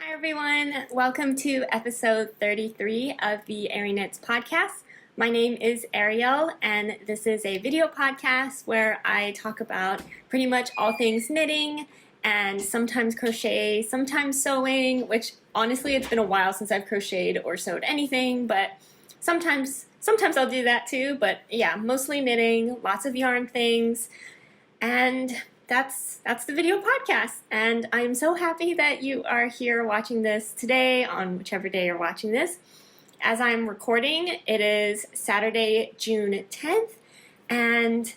Hi everyone, welcome to episode 33 of the arieknits podcast. My name is Ariel and this is a video podcast where I talk about pretty much all things knitting and sometimes crochet, sometimes sewing, which honestly it's been a while since I've crocheted or sewed anything, but sometimes I'll do that too. But yeah, mostly knitting, lots of yarn things, and that's the video podcast, and I'm so happy that you are here watching this today on whichever day you're watching this. As I'm recording, it is Saturday, June 10th, and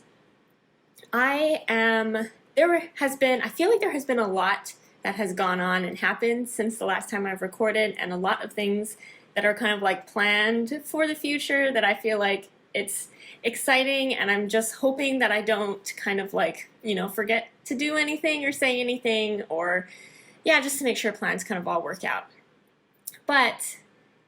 I feel like there has been a lot that has gone on and happened since the last time I've recorded, and a lot of things that are kind of like planned for the future that I feel like it's exciting, and I'm just hoping that I don't kind of like, forget to do anything or say anything, or yeah, just to make sure plans kind of all work out. But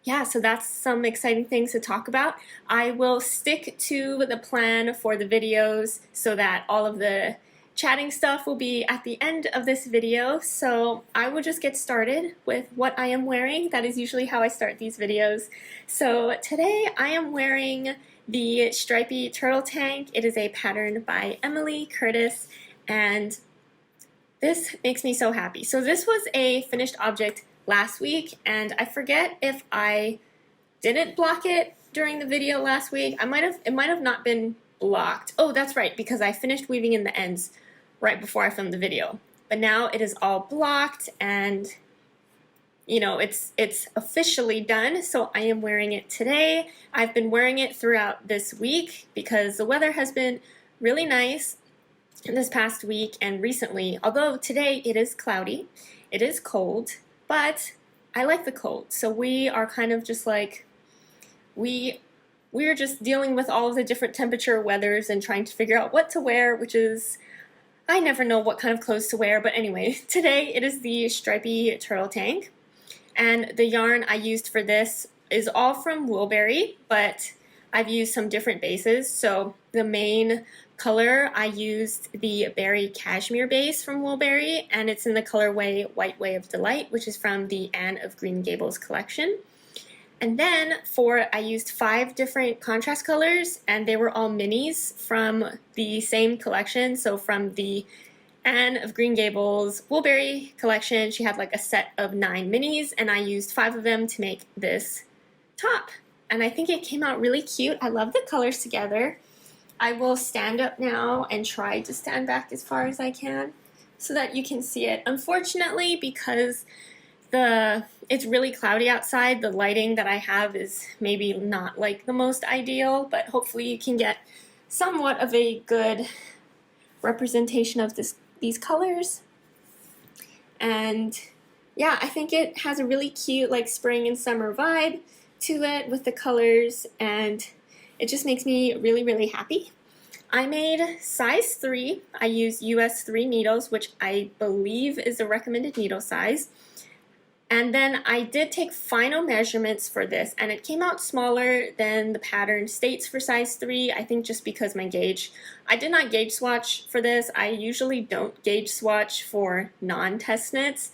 yeah, so that's some exciting things to talk about. I will stick to the plan for the videos so that all of the chatting stuff will be at the end of this video. So I will just get started with what I am wearing. That is usually how I start these videos. So today I am wearing the Stripy turtle tank. It is a pattern by Emily Curtis, and this makes me so happy. So this was a finished object last week, and I forget if I didn't block it during the video last week. It might have not been blocked. Oh, that's right, because I finished weaving in the ends right before I filmed the video. But now it is all blocked, and it's officially done, so I am wearing it today. I've been wearing it throughout this week because the weather has been really nice this past week and recently, although today it is cloudy, it is cold, but I like the cold. So we are kind of just like, we're just dealing with all of the different temperature weathers and trying to figure out what to wear, which is, I never know what kind of clothes to wear, but anyway, today it is the Stripy turtle tank. And the yarn I used for this is all from Woolberry, but I've used some different bases. So the main color, I used the berry cashmere base from Woolberry, and it's in the colorway White Way of Delight, which is from the Anne of Green Gables collection. And then I used 5 different contrast colors, and they were all minis from the same collection. So from the Anne of Green Gables Woolberry collection, she had like a set of 9 minis, and I used 5 of them to make this top. And I think it came out really cute. I love the colors together. I will stand up now and try to stand back as far as I can so that you can see it. Unfortunately, because it's really cloudy outside, the lighting that I have is maybe not like the most ideal, but hopefully you can get somewhat of a good representation of these colors. And yeah, I think it has a really cute like spring and summer vibe to it with the colors, and it just makes me really, really happy. I made size 3. I used US 3 needles, which I believe is the recommended needle size. And then I did take final measurements for this, and it came out smaller than the pattern states for size 3, I think just because my gauge. I did not gauge swatch for this. I usually don't gauge swatch for non-test knits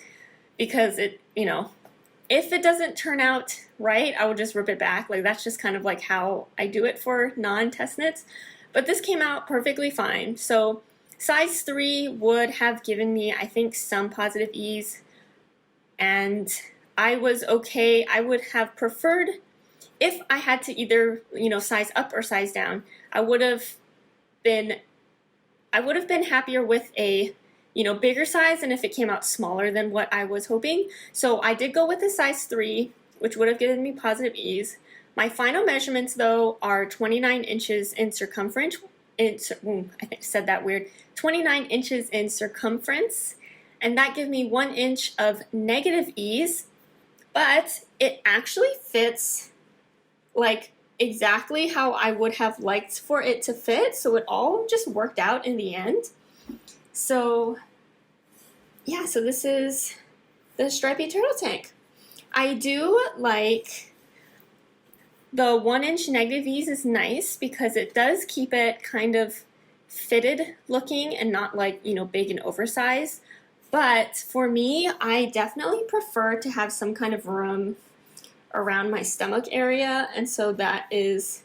because if it doesn't turn out right, I will just rip it back. Like, that's just kind of like how I do it for non-test knits. But this came out perfectly fine. So size 3 would have given me, I think, some positive ease, and I was okay. I would have preferred, if I had to either, size up or size down, I would have been happier with a, bigger size, and if it came out smaller than what I was hoping. So I did go with a size 3, which would have given me positive ease. My final measurements, though, are 29 inches in circumference. I said that weird. 29 inches in circumference. And that gave me 1 inch of negative ease, but it actually fits like exactly how I would have liked for it to fit, so it all just worked out in the end. So yeah, so this is the Stripy turtle tank. I do like the 1 inch negative ease is nice because it does keep it kind of fitted looking and not like, big and oversized. But for me, I definitely prefer to have some kind of room around my stomach area, and so that is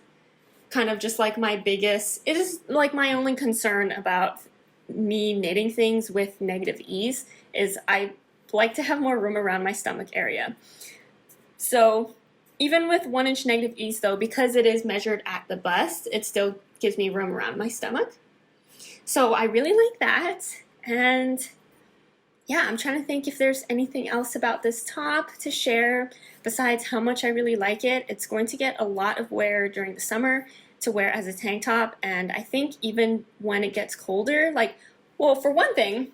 kind of just like my biggest, it is like my only concern about me knitting things with negative ease is I like to have more room around my stomach area. So even with 1 inch negative ease though, because it is measured at the bust, it still gives me room around my stomach. So I really like that. And yeah, I'm trying to think if there's anything else about this top to share besides how much I really like it. It's going to get a lot of wear during the summer to wear as a tank top, and I think even when it gets colder, like, well, for one thing,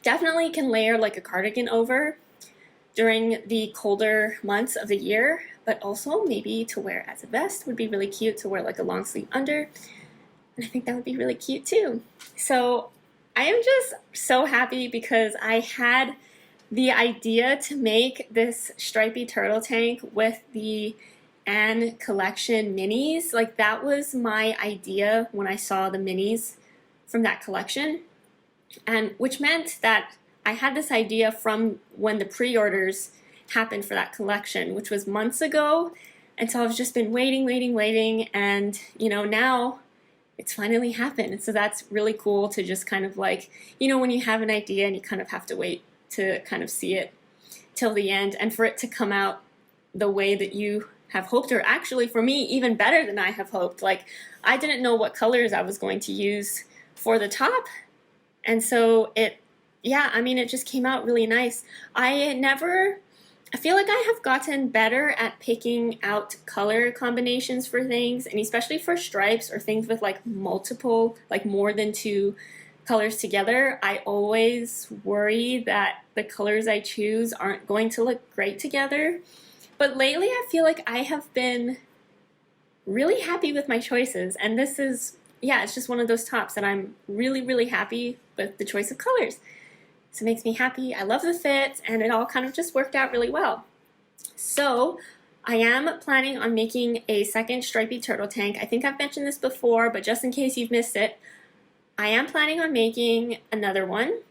definitely can layer like a cardigan over during the colder months of the year, but also maybe to wear as a vest would be really cute, to wear like a long sleeve under, and I think that would be really cute too. So I am just so happy because I had the idea to make this stripy turtle tank with the Anne collection minis. Like, that was my idea when I saw the minis from that collection, and which meant that I had this idea from when the pre-orders happened for that collection, which was months ago. And so I've just been waiting, and you know, now it's finally happened. And so that's really cool to just kind of like, you know, when you have an idea and you kind of have to wait to kind of see it till the end, and for it to come out the way that you have hoped, or actually for me, even better than I have hoped. Like, I didn't know what colors I was going to use for the top, and so it, yeah, I mean, it just came out really nice. I feel like I have gotten better at picking out color combinations for things, and especially for stripes or things with like multiple, like more than 2 colors together. I always worry that the colors I choose aren't going to look great together. But lately I feel like I have been really happy with my choices, and this is, yeah, it's just one of those tops that I'm really happy with the choice of colors. So it makes me happy. I love the fit, and it all kind of just worked out really well. So I am planning on making a second stripy turtle tank. I think I've mentioned this before, but just in case you've missed it, I am planning on making another one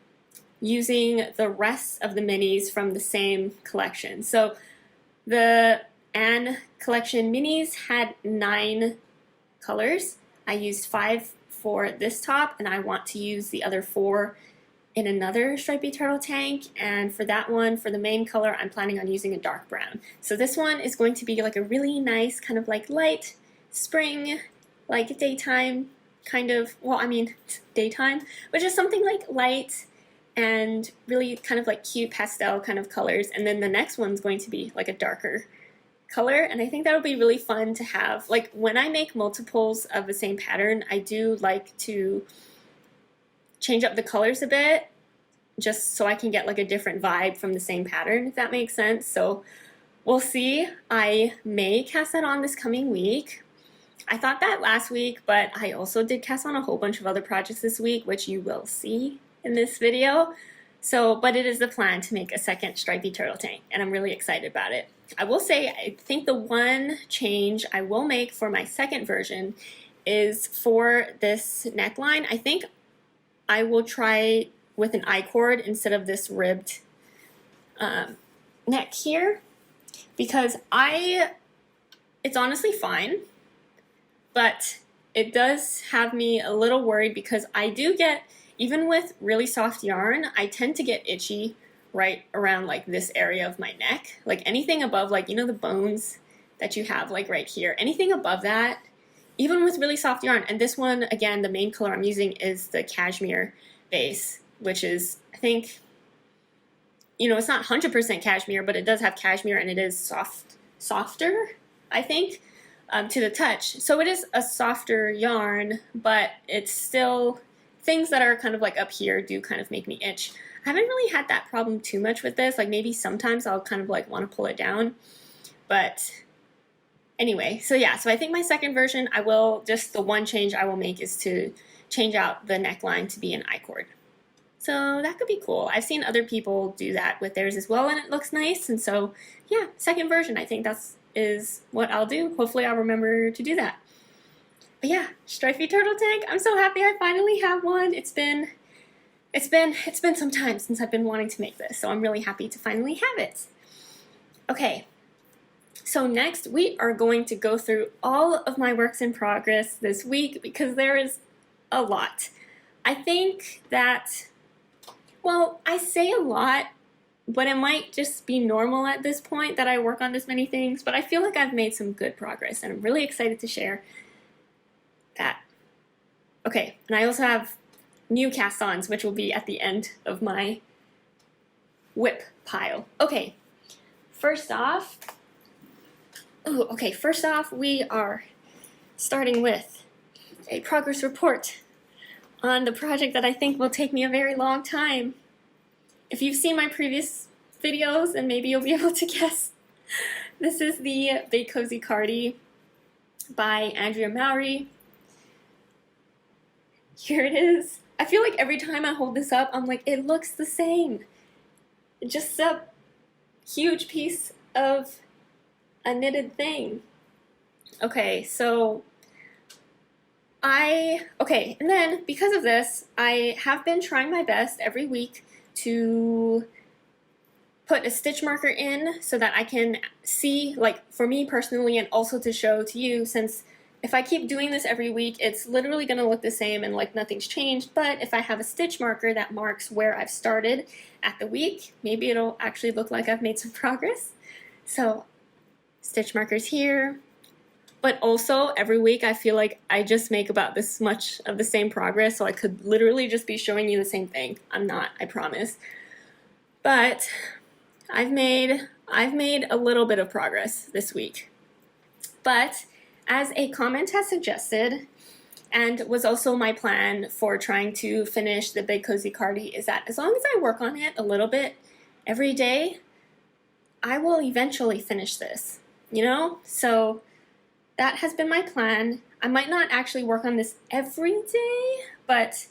using the rest of the minis from the same collection. So the Anne collection minis had 9 colors. I used 5 for this top, and I want to use the other 4 in another stripy turtle tank. And for that one, for the main color, I'm planning on using a dark brown. So this one is going to be like a really nice kind of like light spring, like daytime kind of, well, I mean, daytime, but just something like light and really kind of like cute pastel kind of colors. And then the next one's going to be like a darker color, and I think that'll be really fun to have. Like, when I make multiples of the same pattern, I do like to change up the colors a bit just so I can get like a different vibe from the same pattern, if that makes sense. So we'll see. I may cast that on this coming week. I thought that last week, but I also did cast on a whole bunch of other projects this week, which you will see in this video. So, but it is the plan to make a second stripy turtle tank, and I'm really excited about it. I will say, I think the one change I will make for my second version is for this neckline. I think I will try with an I-cord instead of this ribbed neck here, because it's honestly fine, but it does have me a little worried because I do get, even with really soft yarn, I tend to get itchy right around like this area of my neck. Like anything above, like, you know, the bones that you have like right here, anything above that, even with really soft yarn. And this one, again, the main color I'm using is the cashmere base, which is, I think, you know, it's not 100% cashmere, but it does have cashmere, and it is softer, I think, to the touch. So it is a softer yarn, but it's still, things that are kind of like up here do kind of make me itch. I haven't really had that problem too much with this. Like, maybe sometimes I'll kind of like want to pull it down, but anyway, so yeah, so I think my second version, I will, just the one change I will make is to change out the neckline to be an I-cord. So that could be cool. I've seen other people do that with theirs as well, and it looks nice. And so yeah, second version, I think is what I'll do. Hopefully I'll remember to do that. But yeah, stripy turtle tank, I'm so happy I finally have one. It's been it's been some time since I've been wanting to make this, so I'm really happy to finally have it. Okay, so next we are going to go through all of my works in progress this week because there is a lot. I think that, well, I say a lot, but it might just be normal at this point that I work on this many things, but I feel like I've made some good progress, and I'm really excited to share that. Okay, and I also have new cast-ons, which will be at the end of my whip pile. Okay, first off, we are starting with a progress report on the project that I think will take me a very long time. If you've seen my previous videos, then maybe you'll be able to guess. This is the Big Cozy Cardi by Andrea Mowry. Here it is. I feel like every time I hold this up, I'm like, it looks the same. Just a huge piece of a knitted thing. Okay, so and then because of this, I have been trying my best every week to put a stitch marker in so that I can see, like, for me personally, and also to show to you, since if I keep doing this every week, it's literally going to look the same and like nothing's changed. But if I have a stitch marker that marks where I've started at the week, maybe it'll actually look like I've made some progress. So stitch markers here. But also every week I feel like I just make about this much of the same progress, so I could literally just be showing you the same thing. I'm not, I promise. But I've made a little bit of progress this week. But as a comment has suggested, and was also my plan for trying to finish the Big Cozy Cardi, is that as long as I work on it a little bit every day, I will eventually finish this, you know? So that has been my plan. I might not actually work on this every day, but,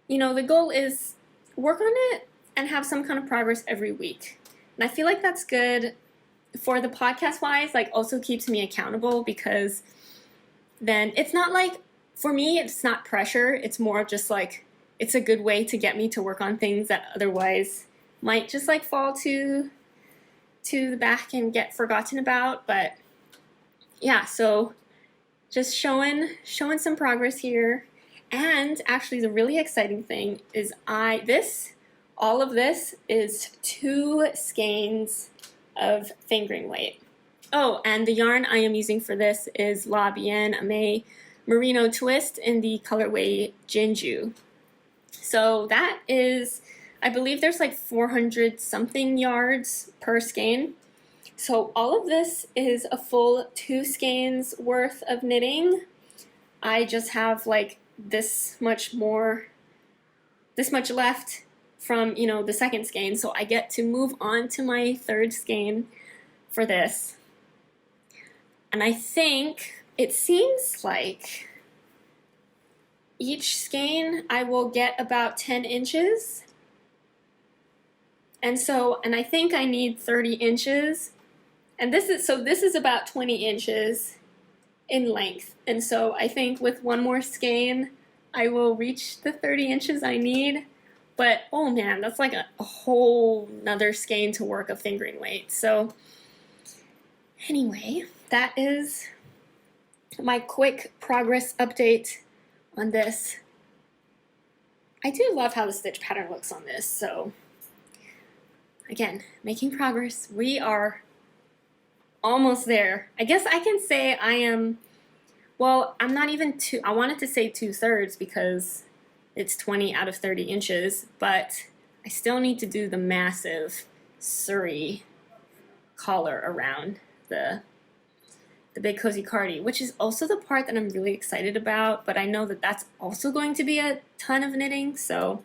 you know, the goal is work on it and have some kind of progress every week. And I feel like that's good for the podcast-wise, like also keeps me accountable, because then it's not like, for me, it's not pressure. It's more just like, it's a good way to get me to work on things that otherwise might just like fall to the back and get forgotten about. But yeah, so just showing some progress here. And actually the really exciting thing is all of this is 2 skeins of fingering weight. Oh, and the yarn I am using for this is La Bien Aimée Merino Twist in the colorway Jinju. So that is, I believe there's like 400 something yards per skein. So all of this is a full 2 skeins worth of knitting. I just have like this much left from, you know, the second skein, so I get to move on to my 3rd skein for this. And I think it seems like each skein I will get about 10 inches. And I think I need 30 inches. And this is about 20 inches in length. And so I think with one more skein, I will reach the 30 inches I need. But, oh man, that's like a whole nother skein to work of fingering weight. So anyway, that is my quick progress update on this. I do love how the stitch pattern looks on this. So again, making progress. We are almost there. I guess I can say I am, well, I'm not even I wanted to say 2/3 because it's 20 out of 30 inches, but I still need to do the massive Sari collar around the Big Cozy Cardi, which is also the part that I'm really excited about, but I know that that's also going to be a ton of knitting, so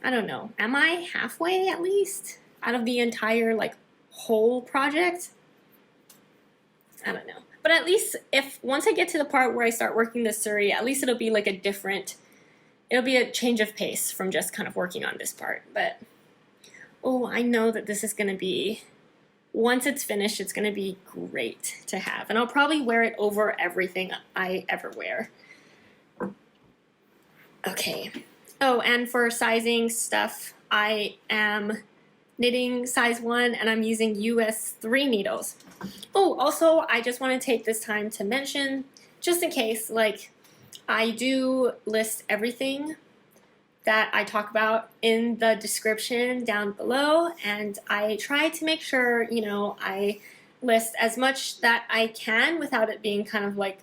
I don't know. Am I halfway at least out of the entire like whole project? I don't know. But at least once I get to the part where I start working the Sari, at least it'll be like it'll be a change of pace from just kind of working on this part. But, oh, I know that this is going to be, once it's finished, it's going to be great to have. And I'll probably wear it over everything I ever wear. Okay, Oh, and for sizing stuff, I am knitting size 1 and I'm using US 3 needles. Oh, also, I just want to take this time to mention, just in case, like, I do list everything that I talk about in the description down below, and I try to make sure, you know, I list as much that I can without it being kind of like,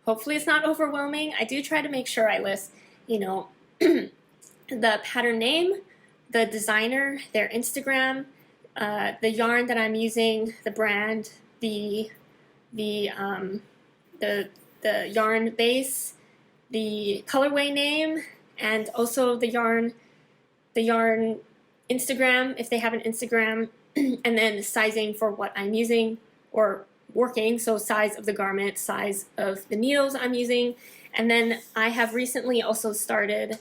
hopefully it's not overwhelming. I do try to make sure I list, you know, the pattern name, the designer, their Instagram, the yarn that I'm using, the brand, the yarn base, the colorway name, and also the yarn Instagram if they have an Instagram, and then sizing for what I'm using or working, so size of the garment, size of the needles I'm using. And then I have recently also started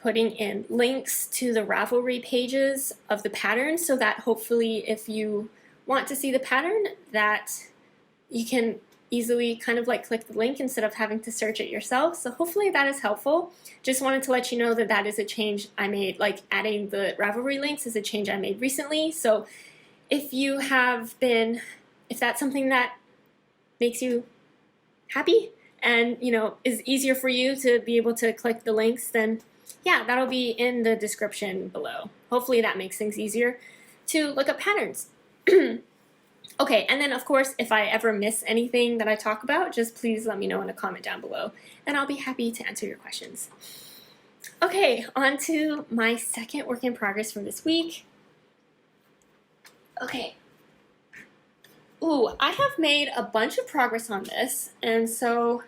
putting in links to the Ravelry pages of the pattern, so that hopefully if you want to see the pattern, that you can easily kind of like click the link instead of having to search it yourself. So hopefully that is helpful. Just wanted to let you know that that is a change I made, like adding the Ravelry links is a change I made recently. So if you have been, if that's something that makes you happy and, you know, is easier for you to be able to click the links, then yeah, that'll be in the description below. Hopefully that makes things easier to look up patterns. Okay, and then of course, if I ever miss anything that I talk about, just please let me know in a comment down below, and I'll be happy to answer your questions. Okay, on to my second work in progress for this week. Okay. Ooh, I have made a bunch of progress on this, and so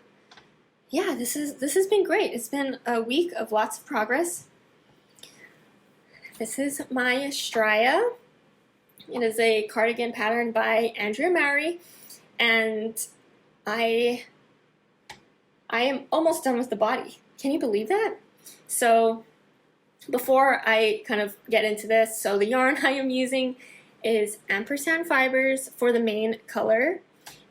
yeah, this has been great. It's been a week of lots of progress. This is my Straya. It is a cardigan pattern by Andrea Mowry, and I am almost done with the body. Can you believe that? So before I kind of get into this, so the yarn I am using is ampersand fibers for the main color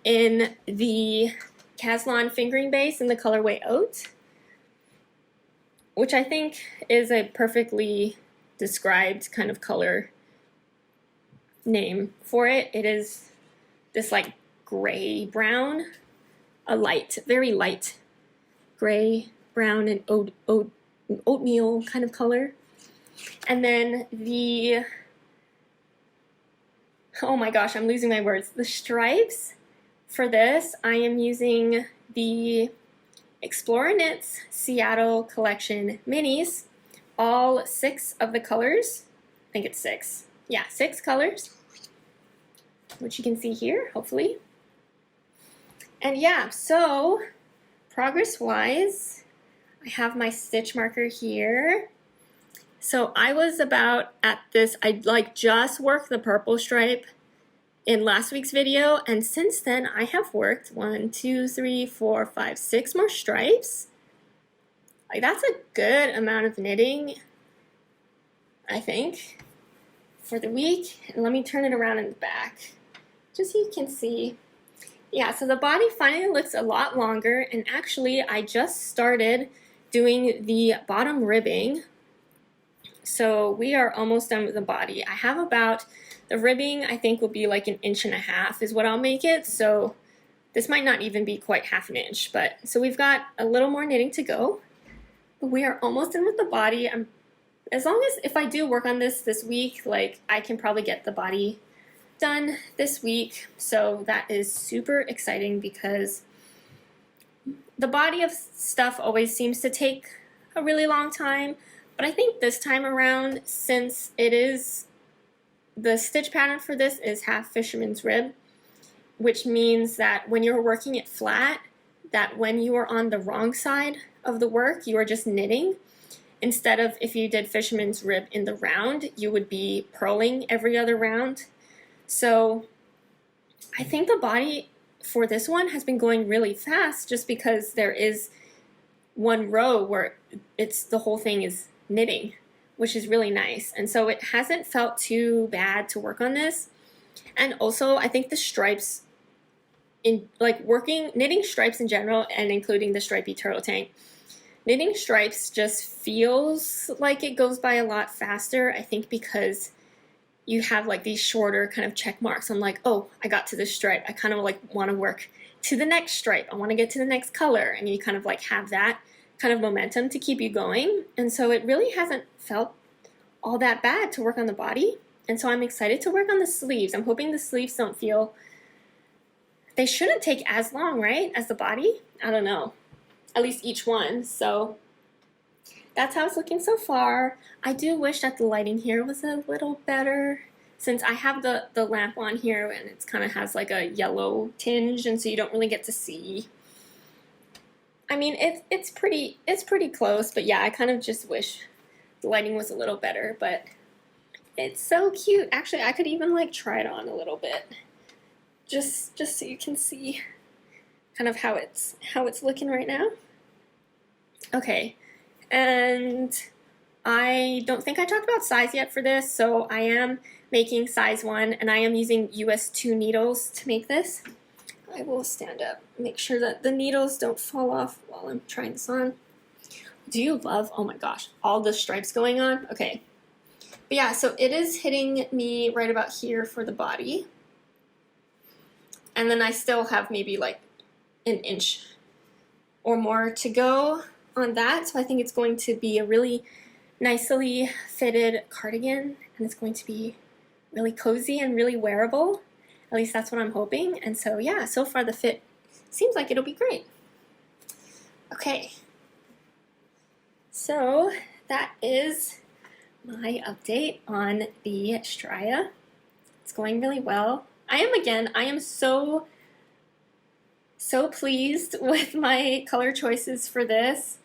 in the Caslon fingering base in the colorway Oat, which I think is a perfectly described kind of color name for it. It is this like gray brown, a light, very light gray brown and oatmeal kind of color. And then the, oh my gosh, I'm losing my words. The stripes for this, I am using the explorerknits Seattle collection minis, all 6 of the colors. I think it's 6. Yeah, 6 colors, which you can see here, hopefully. And yeah, so progress-wise, I have my stitch marker here. So I was about at this, I like just worked the purple stripe in last week's video, and since then I have worked 1, 2, 3, 4, 5, 6 more stripes. Like that's a good amount of knitting, I think, for the week. And let me turn it around in the back, just so you can see. Yeah, so the body finally looks a lot longer, and actually I just started doing the bottom ribbing. So we are almost done with the body. I have about, the ribbing I think will be like 1.5 inches is what I'll make it. So this might not even be quite 1/2 inch, but so we've got a little more knitting to go. But we are almost done with the body. As long as, if I do work on this week, like I can probably get the body done this week. So that is super exciting because the body of stuff always seems to take a really long time. But I think this time around, since it is, the stitch pattern for this is half fisherman's rib, which means that when you're working it flat, that when you are on the wrong side of the work, you are just knitting. Instead of if you did fisherman's rib in the round, you would be purling every other round. So I think the body for this one has been going really fast just because there is one row where it's, the whole thing is knitting, which is really nice. And so it hasn't felt too bad to work on this. And also I think the stripes, in like knitting stripes in general and including the stripy turtle tank, knitting stripes just feels like it goes by a lot faster, I think because you have like these shorter kind of check marks. I'm like, oh, I got to this stripe. I kind of like want to work to the next stripe. I want to get to the next color. And you kind of like have that kind of momentum to keep you going. And so it really hasn't felt all that bad to work on the body. And so I'm excited to work on the sleeves. I'm hoping the sleeves don't feel, they shouldn't take as long, right, as the body? I don't know. At least each one. So that's how it's looking so far. I do wish that the lighting here was a little better since I have the lamp on here and it kind of has like a yellow tinge, and so you don't really get to see. I mean, it's pretty close, but yeah, I kind of just wish the lighting was a little better, but it's so cute. Actually, I could even like try it on a little bit just so you can see kind of how it's looking right now. Okay. And I don't think I talked about size yet for this, so I am making size 1, and I am using US 2 needles to make this. I will stand up, make sure that the needles don't fall off while I'm trying this on. Do you love, oh my gosh, all the stripes going on? Okay. But yeah, so it is hitting me right about here for the body. And then I still have maybe like an inch or more to go on that, so I think it's going to be a really nicely fitted cardigan, and it's going to be really cozy and really wearable. At least that's what I'm hoping. And so yeah, so far the fit seems like it'll be great. Okay, so that is my update on the Strya. It's going really well. I am so pleased with my color choices for this.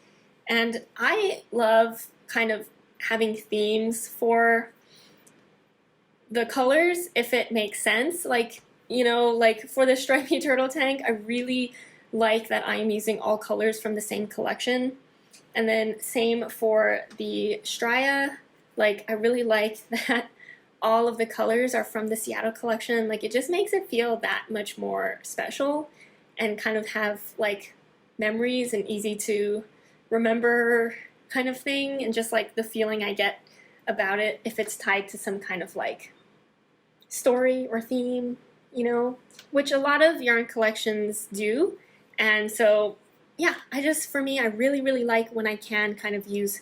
And I love kind of having themes for the colors if it makes sense. Like, you know, like for the stripy turtle tank, I really like that I'm using all colors from the same collection. And then same for the Strya, like I really like that all of the colors are from the Seattle collection. Like it just makes it feel that much more special and kind of have like memories and easy to remember kind of thing, and just like the feeling I get about it if it's tied to some kind of like story or theme, you know, which a lot of yarn collections do. And so yeah, for me, I really like when I can kind of use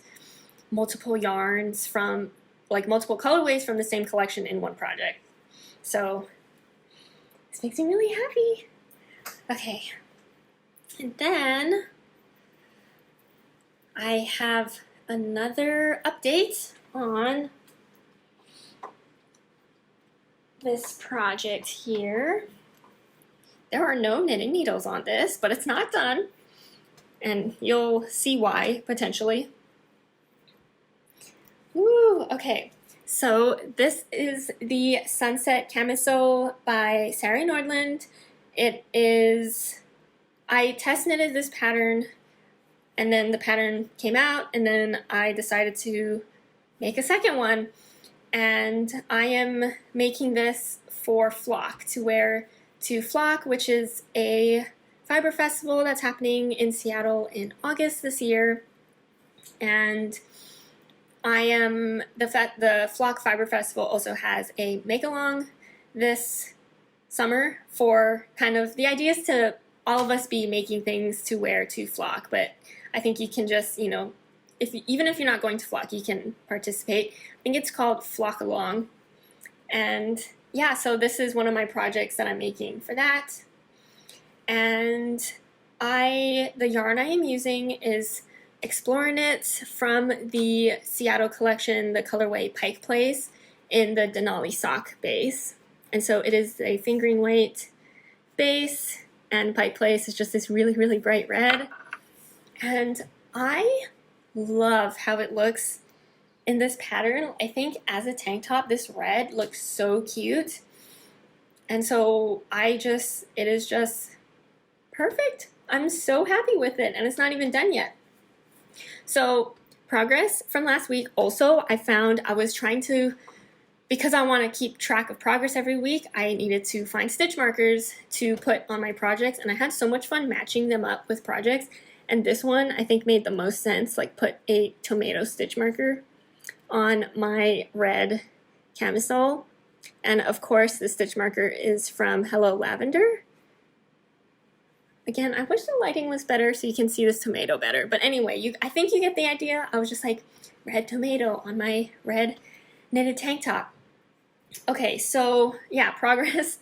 multiple yarns from like multiple colorways from the same collection in one project. So this makes me really happy. Okay, and then I have another update on this project here. There are no knitting needles on this, but it's not done, and you'll see why potentially. Woo, okay, so this is the Sunset Camisole by Sari Nordlund. It is, I test knitted this pattern, and then the pattern came out, and then I decided to make a second one. And I am making this for Flock, to wear to Flock, which is a fiber festival that's happening in Seattle in August this year. And the Flock Fiber Festival also has a make-along this summer for kind of, the idea is to all of us be making things to wear to Flock, but I think you can just, you know, even if you're not going to Flock, you can participate. I think it's called Flock Along. And yeah, so this is one of my projects that I'm making for that. And the yarn I am using is explorerknits from the Seattle collection, the colorway Pike Place, in the Denali Sock base. And so it is a fingering weight base, and Pike Place is just this really bright red. And I love how it looks in this pattern. I think as a tank top, this red looks so cute. And so it is just perfect. I'm so happy with it, and it's not even done yet. So progress from last week. Also, I was trying to, because I want to keep track of progress every week, I needed to find stitch markers to put on my projects, and I had so much fun matching them up with projects. And this one I think made the most sense, like put a tomato stitch marker on my red camisole. And of course the stitch marker is from Hello Lavender. Again, I wish the lighting was better so you can see this tomato better. But anyway, I think you get the idea. I was just like, red tomato on my red knitted tank top. Okay, so yeah, progress.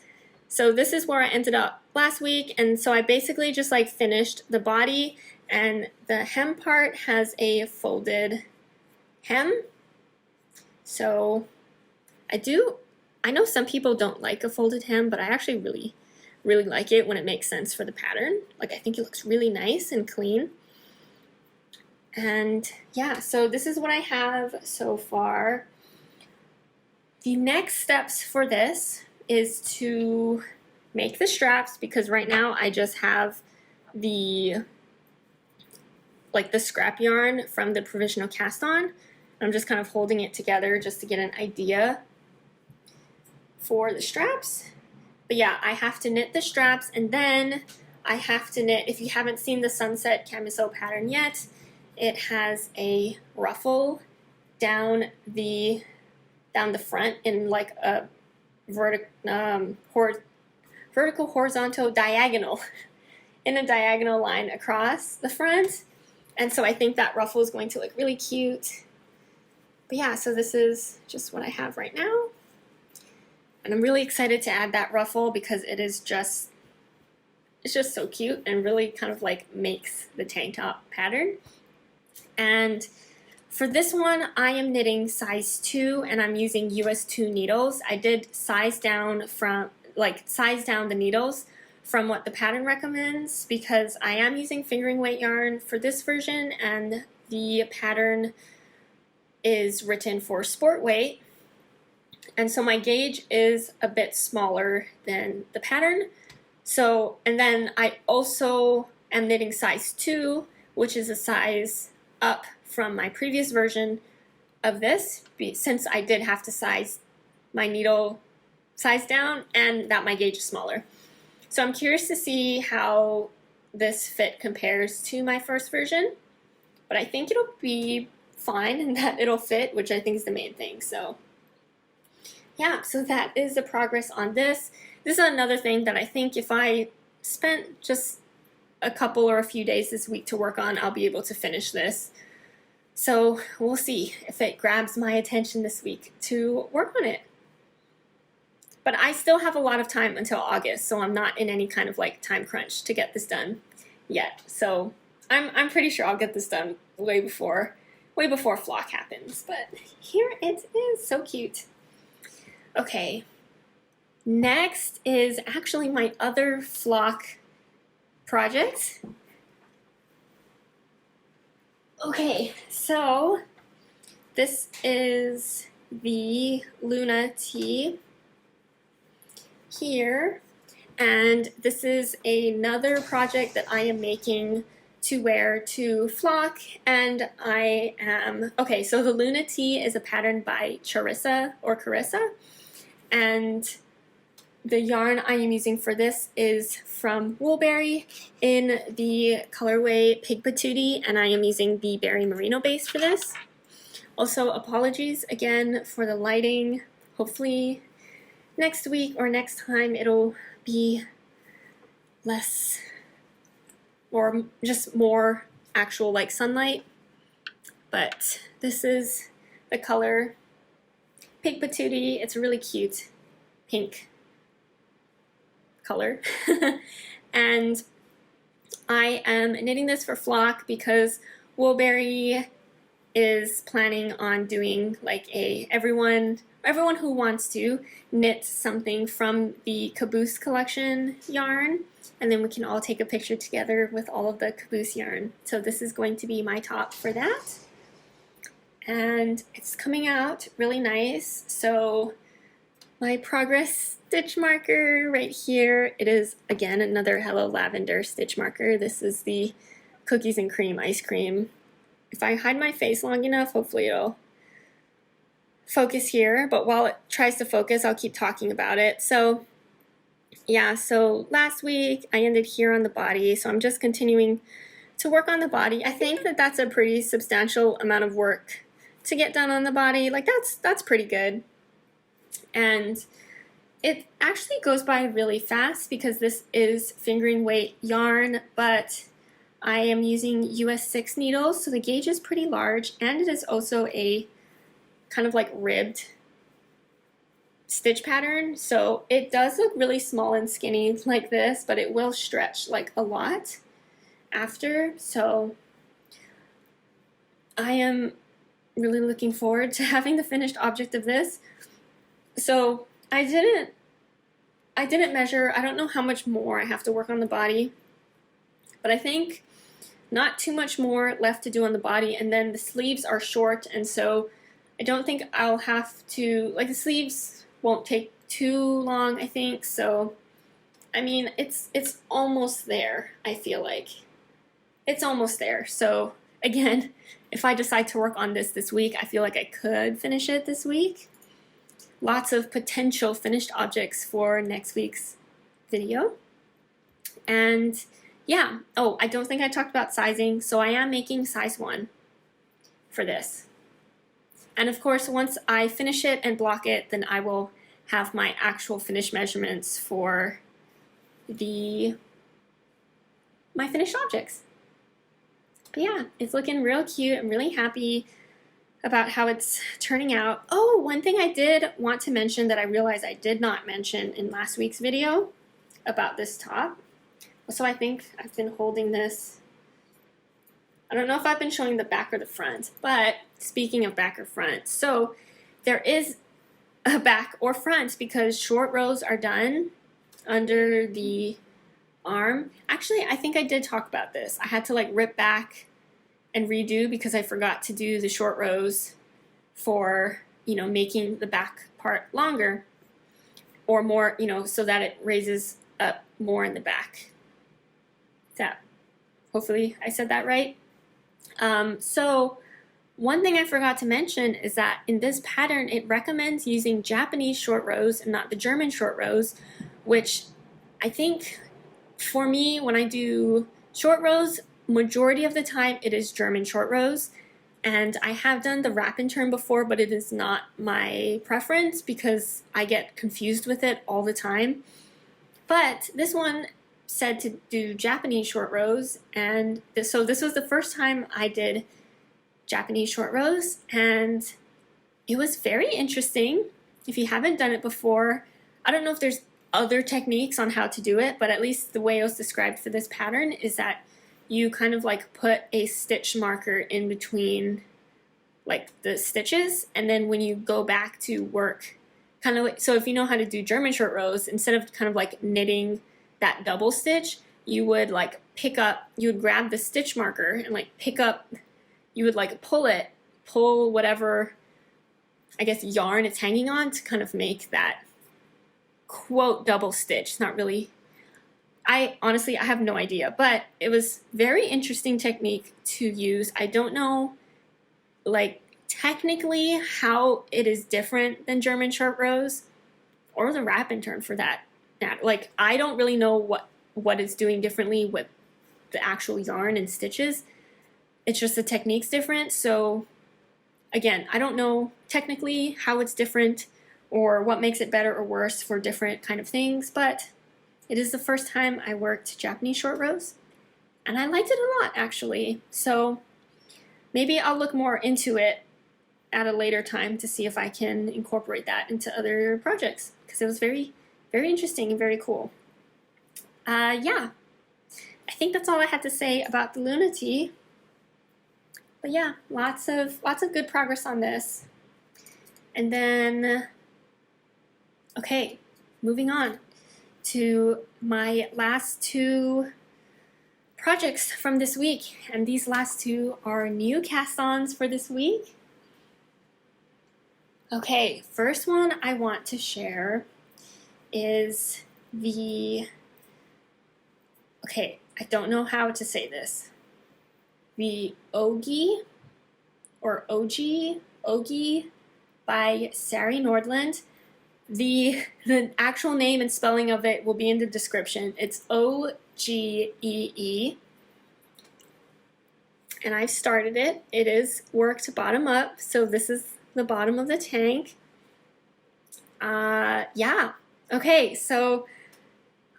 So this is where I ended up last week. And so I basically just like finished the body, and the hem part has a folded hem. So I know some people don't like a folded hem, but I actually really like it when it makes sense for the pattern. Like, I think it looks really nice and clean. And yeah, so this is what I have so far. The next steps for this is to make the straps, because right now I just have the scrap yarn from the provisional cast on. I'm just kind of holding it together just to get an idea for the straps. But yeah, I have to knit the straps, and then I have to knit, if you haven't seen the sunset camisole pattern yet, it has a ruffle down the front in like a vertical, horizontal, diagonal, in a diagonal line across the front. And so I think that ruffle is going to look really cute. But yeah, so this is just what I have right now. And I'm really excited to add that ruffle because it's just so cute and really kind of like makes the tank top pattern. And for this one, I am knitting size 2, and I'm using US 2 needles. I did size down the needles from what the pattern recommends, because I am using fingering weight yarn for this version, and the pattern is written for sport weight. And so my gauge is a bit smaller than the pattern. So, and then I also am knitting size 2, which is a size up from my previous version of this, since I did have to size my needle size down and that my gauge is smaller. So I'm curious to see how this fit compares to my first version, but I think it'll be fine and that it'll fit, which I think is the main thing. So yeah, so that is the progress on this. This is another thing that I think if I spent just a couple or a few days this week to work on, I'll be able to finish this. So we'll see if it grabs my attention this week to work on it. But I still have a lot of time until August, so I'm not in any kind of like time crunch to get this done yet. So I'm pretty sure I'll get this done way before flock happens. But here it is, so cute. Okay, next is actually my other flock project. Okay, so this is the Luna tee here, and this is another project that I am making to wear to flock, and okay, so the Luna tee is a pattern by Charissa, and the yarn I am using for this is from Woolberry in the colorway Pig Patootie, and I am using the Berry Merino base for this. Also, apologies again for the lighting. Hopefully next week or next time it'll be less, or just more actual like sunlight. But this is the color Pig Patootie. It's a really cute pink color. And I am knitting this for flock because Woolberry is planning on doing like everyone who wants to knit something from the Caboose collection yarn, and then we can all take a picture together with all of the Caboose yarn. So this is going to be my top for that, and it's coming out really nice. So my progress stitch marker right here, it is again another Hello Lavender stitch marker. This is the cookies and cream ice cream. If I hide my face long enough, hopefully it'll focus here, but while it tries to focus, I'll keep talking about it. So yeah, so last week I ended here on the body, so I'm just continuing to work on the body. I think that that's a pretty substantial amount of work to get done on the body. Like that's pretty good. And it actually goes by really fast because this is fingering weight yarn, but I am using US 6 needles, so the gauge is pretty large, and it is also a kind of like ribbed stitch pattern. So it does look really small and skinny like this, but it will stretch like a lot after. So I am really looking forward to having the finished object of this. So I didn't measure. I don't know how much more I have to work on the body, but I think not too much more left to do on the body, and then the sleeves are short, and so I don't think I'll have to, like, the sleeves won't take too long, I think. So I mean, it's almost there. I feel like it's almost there. So again, if I decide to work on this week, I feel like I could finish it this week. Lots of potential finished objects for next week's video. And yeah, oh, I don't think I talked about sizing, so I am making size 1 for this. And of course, once I finish it and block it, then I will have my actual finished measurements for my finished objects. But yeah, it's looking real cute. I'm really happy about how it's turning out. Oh, one thing I did want to mention that I realized I did not mention in last week's video about this top. So I think I've been holding this. I don't know if I've been showing the back or the front, but speaking of back or front, so there is a back or front because short rows are done under the arm. Actually, I think I did talk about this. I had to like rip back and redo because I forgot to do the short rows for, making the back part longer or more, so that it raises up more in the back. Hopefully I said that right. So one thing I forgot to mention is that in this pattern, it recommends using Japanese short rows and not the German short rows, which I think for me, when I do short rows, majority of the time it is German short rows. And I have done the wrap and turn before, but it is not my preference because I get confused with it all the time. But this one said to do Japanese short rows, and so this was the first time I did Japanese short rows, and it was very interesting. If you haven't done it before, I don't know if there's other techniques on how to do it, but at least the way it was described for this pattern is that you kind of like put a stitch marker in between like the stitches, and then when you go back to work, kind of like, so if you know how to do German short rows, instead of kind of like knitting that double stitch, you would like you would grab the stitch marker and like pick up, you would like pull whatever, I guess, yarn it's hanging on to kind of make that quote double stitch. It's not really, I have no idea, but it was very interesting technique to use. I don't know like technically how it is different than German short rows or the wrap and turn for that. Like, I don't really know what it's doing differently with the actual yarn and stitches. It's just the technique's different. So again, I don't know technically how it's different or what makes it better or worse for different kind of things, but it is the first time I worked Japanese short rows, and I liked it a lot actually. So maybe I'll look more into it at a later time to see if I can incorporate that into other projects, because it was very, very interesting and very cool. Yeah, I think that's all I had to say about the Luna tee. But yeah, lots of good progress on this. And then, okay, moving on to my last 2 projects from this week. And these last 2 are new cast-ons for this week. Okay, first one I want to share is I don't know how to say this. The Ogi by Sari Nordlund. The actual name and spelling of it will be in the description. It's Ogee. and I've started it. It is worked bottom up, so this is the bottom of the tank. Yeah. Okay, so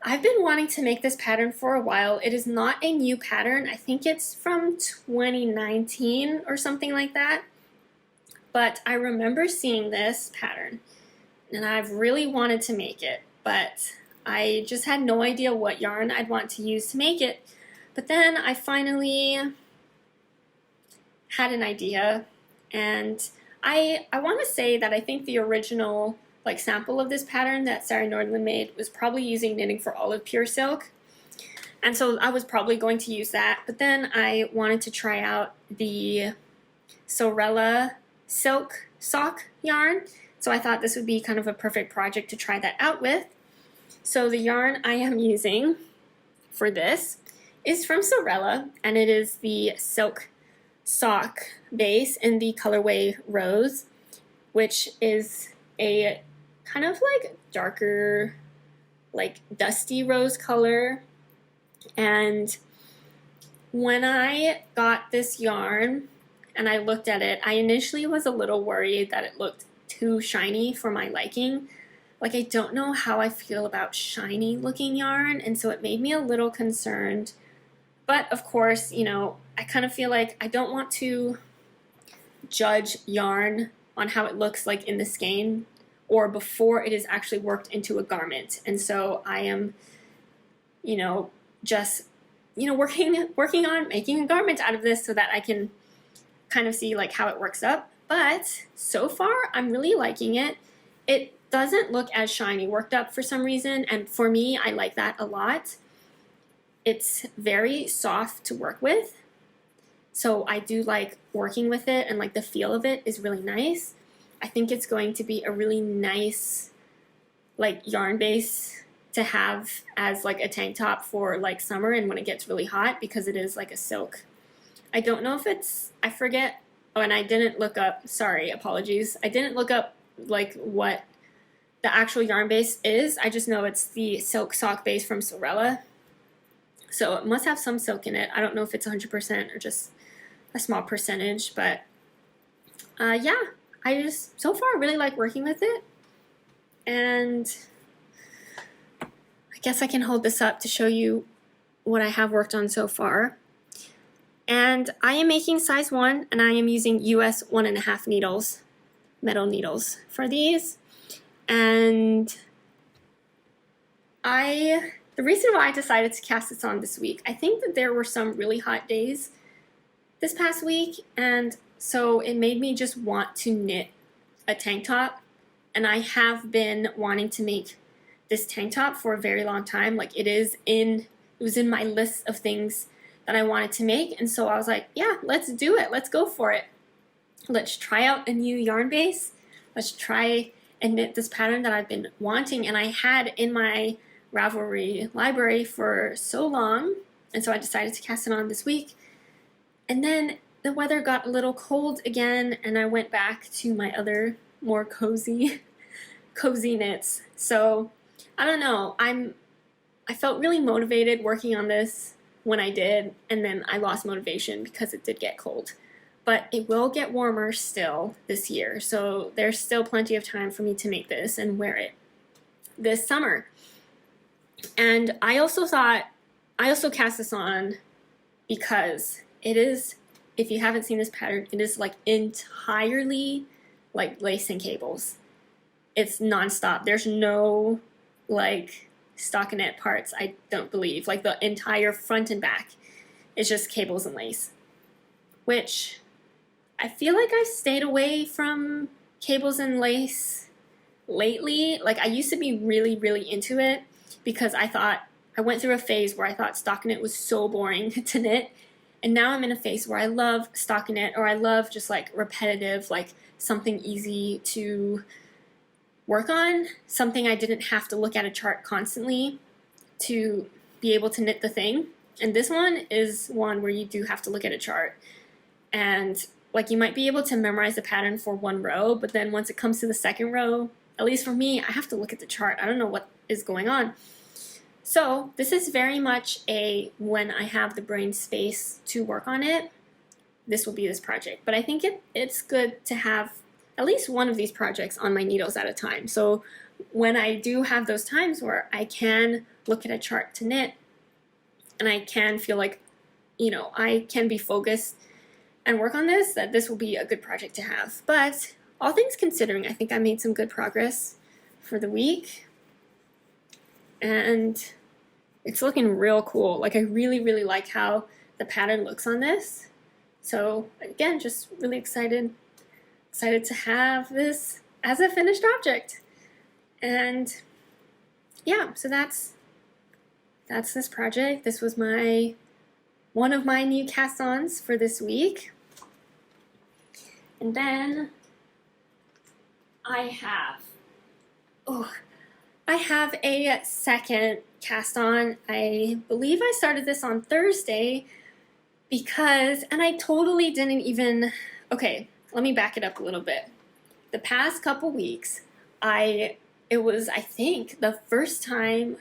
I've been wanting to make this pattern for a while. It is not a new pattern. I think it's from 2019 or something like that. But I remember seeing this pattern, and I've really wanted to make it, but I just had no idea what yarn I'd want to use to make it. But then I finally had an idea, and I want to say that I think the original sample of this pattern that Sari Nordlund made was probably using Knitting for Olive pure silk, and so I was probably going to use that. But then I wanted to try out the Sorella silk sock yarn, so I thought this would be kind of a perfect project to try that out with. So the yarn I am using for this is from Sorella, and it is the silk sock base in the colorway Rose, which is a kind of darker, dusty rose color. And when I got this yarn and I looked at it, I initially was a little worried that it looked too shiny for my liking. I don't know how I feel about shiny looking yarn, and so it made me a little concerned. But of course, I kind of feel like I don't want to judge yarn on how it looks in the skein or before it is actually worked into a garment. And so I am, just, working on making a garment out of this so that I can kind of see how it works up. But so far, I'm really liking it. It doesn't look as shiny worked up for some reason, and for me, I like that a lot. It's very soft to work with, so I do like working with it, and the feel of it is really nice. I think it's going to be a really nice yarn base to have as a tank top for summer and when it gets really hot, because it is a silk. I don't know if it's, I forget, oh, and I didn't look up, sorry, apologies, I didn't look up what the actual yarn base is. I just know it's the silk sock base from Sorella. So it must have some silk in it. I don't know if it's 100% or just a small percentage, but yeah, I just so far really like working with it. And I guess I can hold this up to show you what I have worked on so far. And I am making size 1, and I am using US 1.5 needles, metal needles for these. And the reason why I decided to cast this on this week, I think that there were some really hot days this past week, and so it made me just want to knit a tank top. And I have been wanting to make this tank top for a very long time. It was in my list of things that I wanted to make, and so I was like, yeah, let's do it. Let's go for it. Let's try out a new yarn base. Let's try and knit this pattern that I've been wanting, and I had in my Ravelry library for so long, and so I decided to cast it on this week. And then the weather got a little cold again, and I went back to my other more cozy knits. So I don't know, I felt really motivated working on this when I did, and then I lost motivation because it did get cold. But it will get warmer still this year, so there's still plenty of time for me to make this and wear it this summer. And I also cast this on because it is, if you haven't seen this pattern, it is entirely lace and cables. It's non-stop. There's no stockinette parts, I don't believe. The entire front and back is just cables and lace, which I feel like I've stayed away from cables and lace lately. I used to be really, really into it because I went through a phase where I thought stockinette was so boring to knit, and now I'm in a phase where I love stockinette, or I love just repetitive, something easy to work on, something I didn't have to look at a chart constantly to be able to knit the thing. And this one is one where you do have to look at a chart, and you might be able to memorize the pattern for one row, but then once it comes to the second row, at least for me, I have to look at the chart. I don't know what is going on. So this is very much a when I have the brain space to work on it this will be this project. But I think it's good to have at least one of these projects on my needles at a time. So when I do have those times where I can look at a chart to knit and I can feel like, you know, I can be focused and work on this, that this will be a good project to have. But all things considering, I think I made some good progress for the week. And it's looking real cool. Like, I really, really like how the pattern looks on this. So again, just really excited to have this as a finished object. And yeah, so that's this project. This was one of my new cast-ons for this week. And then I have a second cast-on. I believe I started this on Thursday because, and I totally didn't even, okay, let me back it up a little bit. The past couple weeks, it was, I think, the first time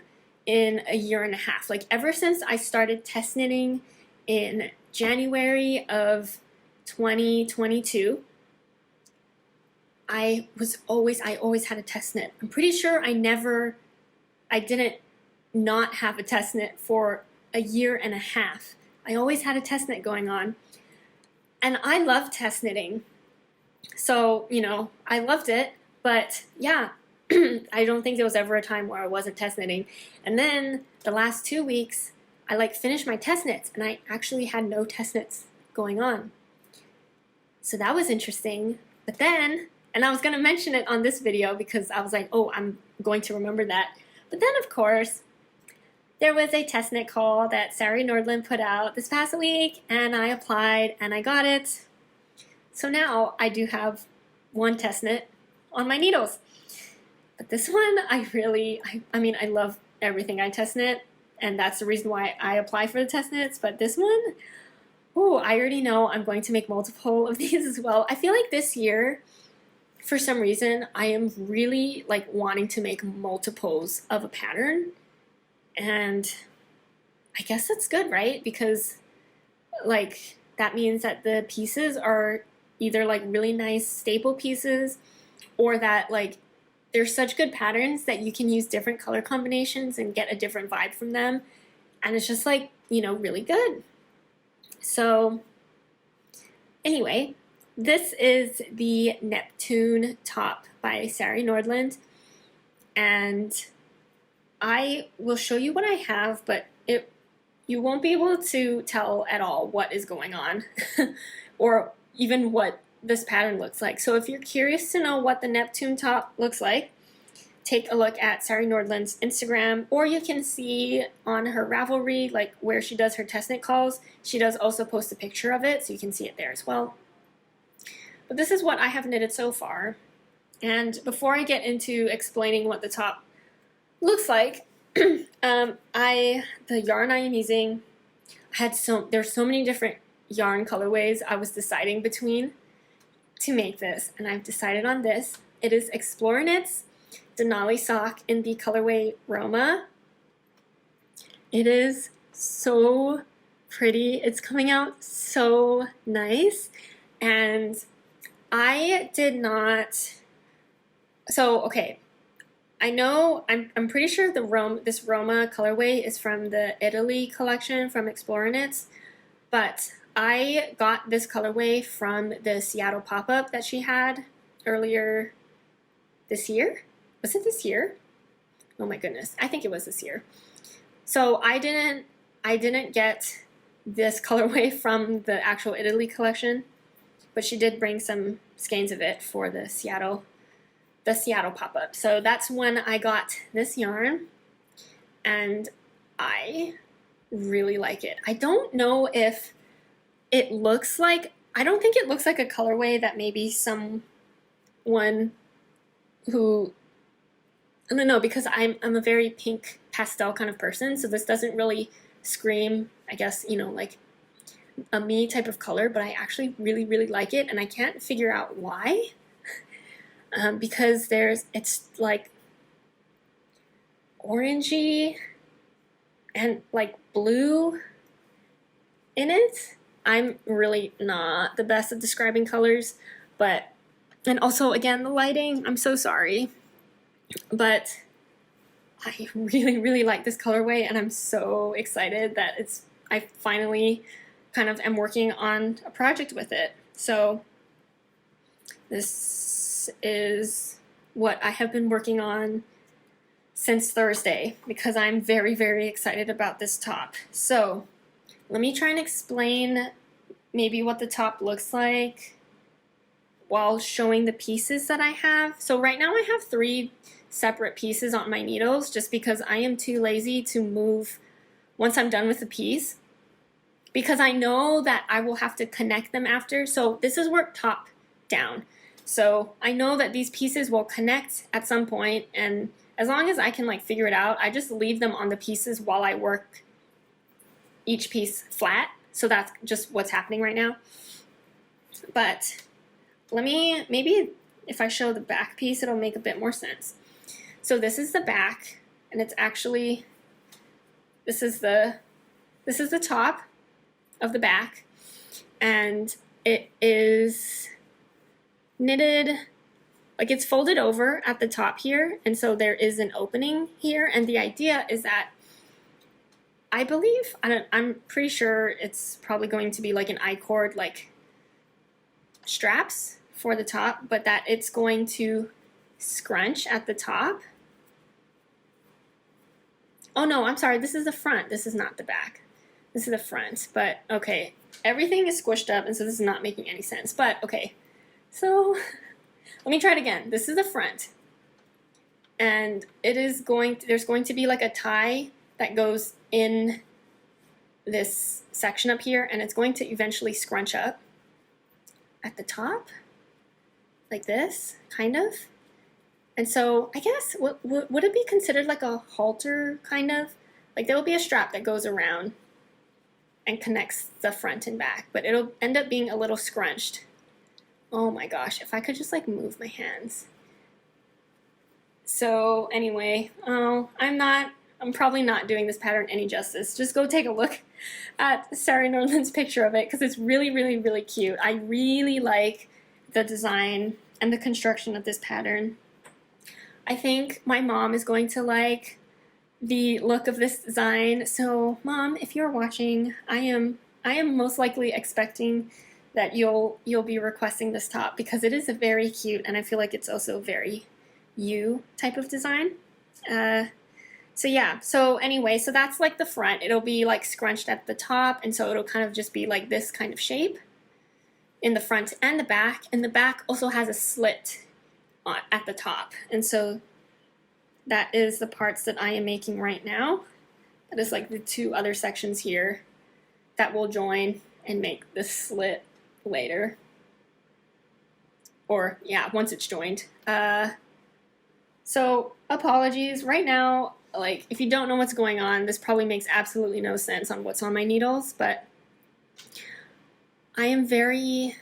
in a year and a half. Like, ever since I started test knitting in January of 2022, I always had a test knit. I'm pretty sure I didn't not have a test knit for a year and a half. I always had a test knit going on. And I love test knitting. So, you know, I loved it. But yeah, I don't think there was ever a time where I wasn't test knitting. And then the last 2 weeks, I like finished my test knits and I actually had no test knits going on. So that was interesting. But then, and I was going to mention it on this video because I was like, oh, I'm going to remember that. But then, of course, there was a test knit call that Sari Nordlund put out this past week, and I applied and I got it. So now I do have one test knit on my needles. But this one, I mean, I love everything I test knit, and that's the reason why I apply for the test knits. But this one, oh, I already know I'm going to make multiple of these as well. I feel like this year, for some reason, I am really like wanting to make multiples of a pattern. And I guess that's good, right? Because like that means that the pieces are either like really nice staple pieces, or that like they're such good patterns that you can use different color combinations and get a different vibe from them. And it's just like, you know, really good. So anyway, this is the Neptune top by Sari Nordlund, and I will show you what I have, but you won't be able to tell at all what is going on or even what this pattern looks like. So if you're curious to know what the Neptune top looks like, take a look at Sari Nordlund's Instagram, or you can see on her Ravelry, like where she does her test knit calls, she does also post a picture of it, so you can see it there as well. But this is what I have knitted so far. And before I get into explaining what the top looks like, the yarn I am using, there's so many different yarn colorways I was deciding between to make this, and I've decided on this. It is explorerknits Denali Sock in the colorway Roma. It is so pretty. It's coming out so nice, and I did not. So okay, I know I'm pretty sure this Roma colorway is from the Italy collection from explorerknits, but I got this colorway from the Seattle pop-up that she had earlier this year. Was it this year? Oh my goodness, I think it was this year. So I didn't get this colorway from the actual Italy collection, but she did bring some skeins of it for the Seattle pop-up. So that's when I got this yarn, and I really like it. I don't know if it looks like, I don't think it looks like a colorway that maybe someone who, I don't know, because I'm a very pink pastel kind of person, so this doesn't really scream, I guess, you know, like a me type of color, but I actually really, really like it, and I can't figure out why. Because it's like orangey and like blue in it. I'm really not the best at describing colors, but, and also again, the lighting, I'm so sorry. But I really like this colorway, and I'm so excited that I finally kind of am working on a project with it. So this is what I have been working on since Thursday because I'm very excited about this top. So let me try and explain maybe what the top looks like while showing the pieces that I have. So right now I have 3 separate pieces on my needles just because I am too lazy to move once I'm done with the piece, because I know that I will have to connect them after. So this is work top down. So I know that these pieces will connect at some point, and as long as I can like figure it out, I just leave them on the pieces while I work each piece flat. So that's just what's happening right now. But let me, maybe if I show the back piece, it'll make a bit more sense. So this is the back, and it's actually, this is the top of the back, and it is knitted, like it's folded over at the top here, and so there is an opening here, and the idea is that I believe, I'm pretty sure it's probably going to be like an I-cord like straps for the top, but that it's going to scrunch at the top. Oh no, I'm sorry, this is the front, this is not the back. This is the front, but okay. Everything is squished up, and so this is not making any sense, but okay. So, let me try it again. This is the front, and it is there's going to be like a tie that goes in this section up here, and it's going to eventually scrunch up at the top, like this, kind of. And so I guess, would it be considered like a halter, kind of? Like there will be a strap that goes around and connects the front and back, but it'll end up being a little scrunched. Oh my gosh, if I could just like move my hands. So anyway, I'm probably not doing this pattern any justice. Just go take a look at Sari Nordlund's picture of it because it's really cute. I really like the design and the construction of this pattern. I think my mom is going to like the look of this design. So Mom, if you're watching, I am most likely expecting that you'll be requesting this top because it is a very cute, and I feel like it's also very you type of design. So yeah, so anyway, so that's like the front. It'll be like scrunched at the top, and so it'll kind of just be like this kind of shape in the front and the back also has a slit at the top, and so that is the parts that I am making right now. That is like the 2 other sections here that will join and make the slit later, or yeah, once it's joined. So apologies right now, like if you don't know what's going on, this probably makes absolutely no sense on what's on my needles, but I am very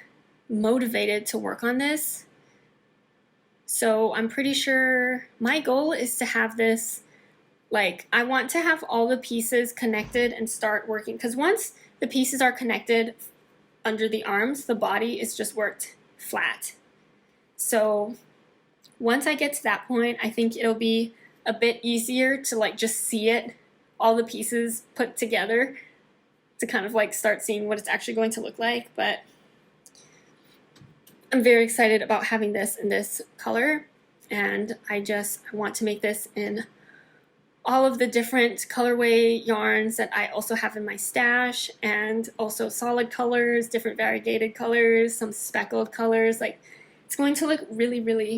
motivated to work on this. So I'm pretty sure my goal is to have this, like I want to have all the pieces connected and start working, because once the pieces are connected under the arms, the body is just worked flat. So once I get to that point, I think it'll be a bit easier to like just see it, all the pieces put together, to kind of like start seeing what it's actually going to look like. But I'm very excited about having this in this color, and I want to make this in all of the different colorway yarns that I also have in my stash, and also solid colors, different variegated colors, some speckled colors. Like it's going to look really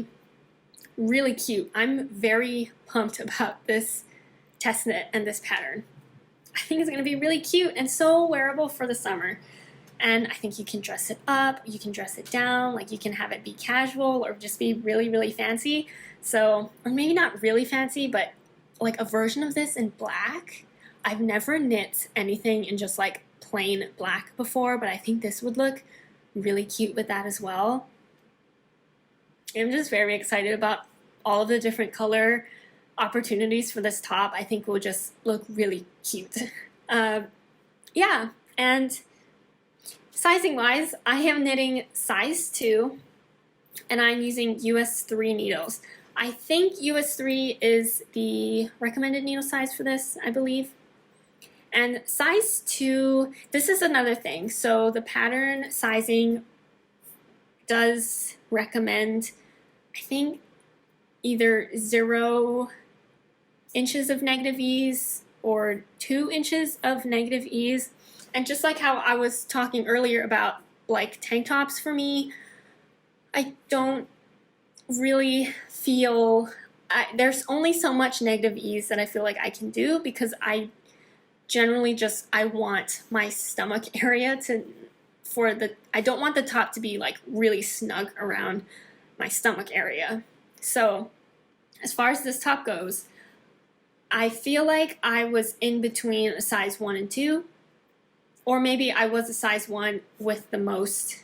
cute. I'm very pumped about this test knit and this pattern. I think it's going to be really cute and so wearable for the summer. And I think you can dress it up, you can dress it down, like you can have it be casual or just be really fancy. So, or maybe not really fancy, but like a version of this in black. I've never knit anything in just like plain black before, but I think this would look really cute with that as well. I'm just very excited about all of the different color opportunities for this top. I think will just look really cute. Yeah, and sizing wise, I am knitting size 2 and I'm using US 3 needles. I think US 3 is the recommended needle size for this, I believe. And size 2, this is another thing. So the pattern sizing does recommend, I think, either 0 inches of negative ease or 2 inches of negative ease. And just like how I was talking earlier about like tank tops for me, I don't really feel, there's only so much negative ease that I feel like I can do, because I generally just, I want my stomach area to, I don't want the top to be like really snug around my stomach area. So as far as this top goes, I feel like I was in between a size 1 and 2, or maybe I was a size 1 with the most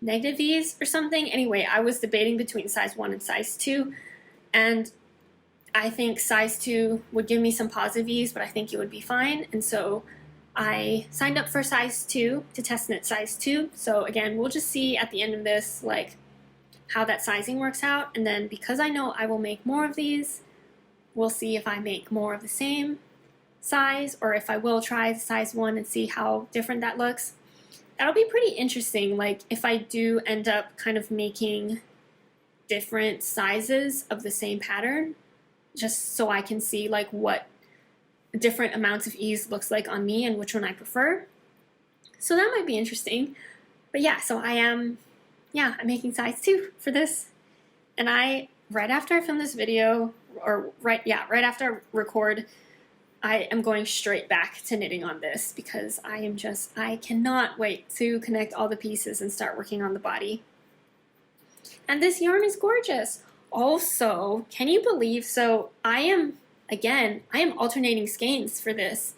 negative ease or something. Anyway, I was debating between size 1 and size 2, and I think size 2 would give me some positive ease, but I think it would be fine. And so I signed up for size 2 to test knit size 2. So again, we'll just see at the end of this like how that sizing works out. And then because I know I will make more of these, we'll see if I make more of the same size, or if I will try the size 1 and see how different that looks. That'll be pretty interesting, like if I do end up kind of making different sizes of the same pattern, just so I can see like what different amounts of ease looks like on me and which one I prefer. So that might be interesting. But yeah, so I'm making size 2 for this. And right after I film this video, or right after I record, I am going straight back to knitting on this, because I cannot wait to connect all the pieces and start working on the body. And this yarn is gorgeous. Also, can you believe, so I am alternating skeins for this.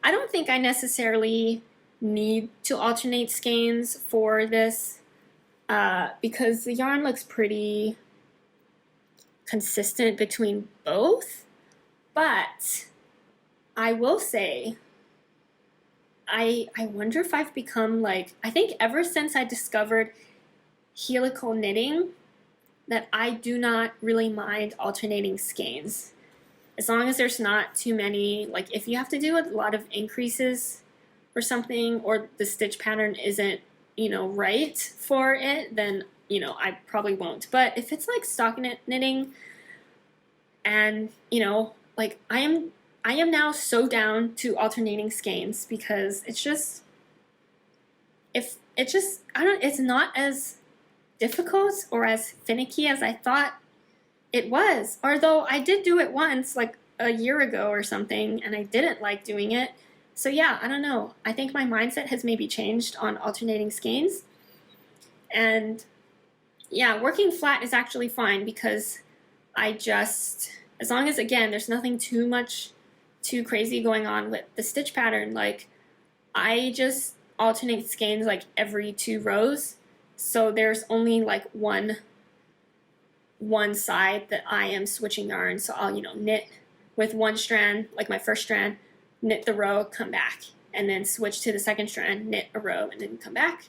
I don't think I necessarily need to alternate skeins for this, because the yarn looks pretty consistent between both. But I will say, I wonder if I've become like, I think ever since I discovered helical knitting, that I do not really mind alternating skeins. As long as there's not too many, like if you have to do a lot of increases or something, or the stitch pattern isn't, right for it, then, I probably won't. But if it's like stockinette knitting, and, like I am now so down to alternating skeins, because it's not as difficult or as finicky as I thought it was. Although I did do it once, like a year ago or something, and I didn't like doing it. So yeah, I don't know. I think my mindset has maybe changed on alternating skeins. And yeah, working flat is actually fine, because as long as, again, there's nothing too crazy going on with the stitch pattern, like I just alternate skeins like every 2 rows. So there's only like one side that I am switching yarn. So I'll, knit with one strand, like my first strand, knit the row, come back, and then switch to the second strand, knit a row, and then come back.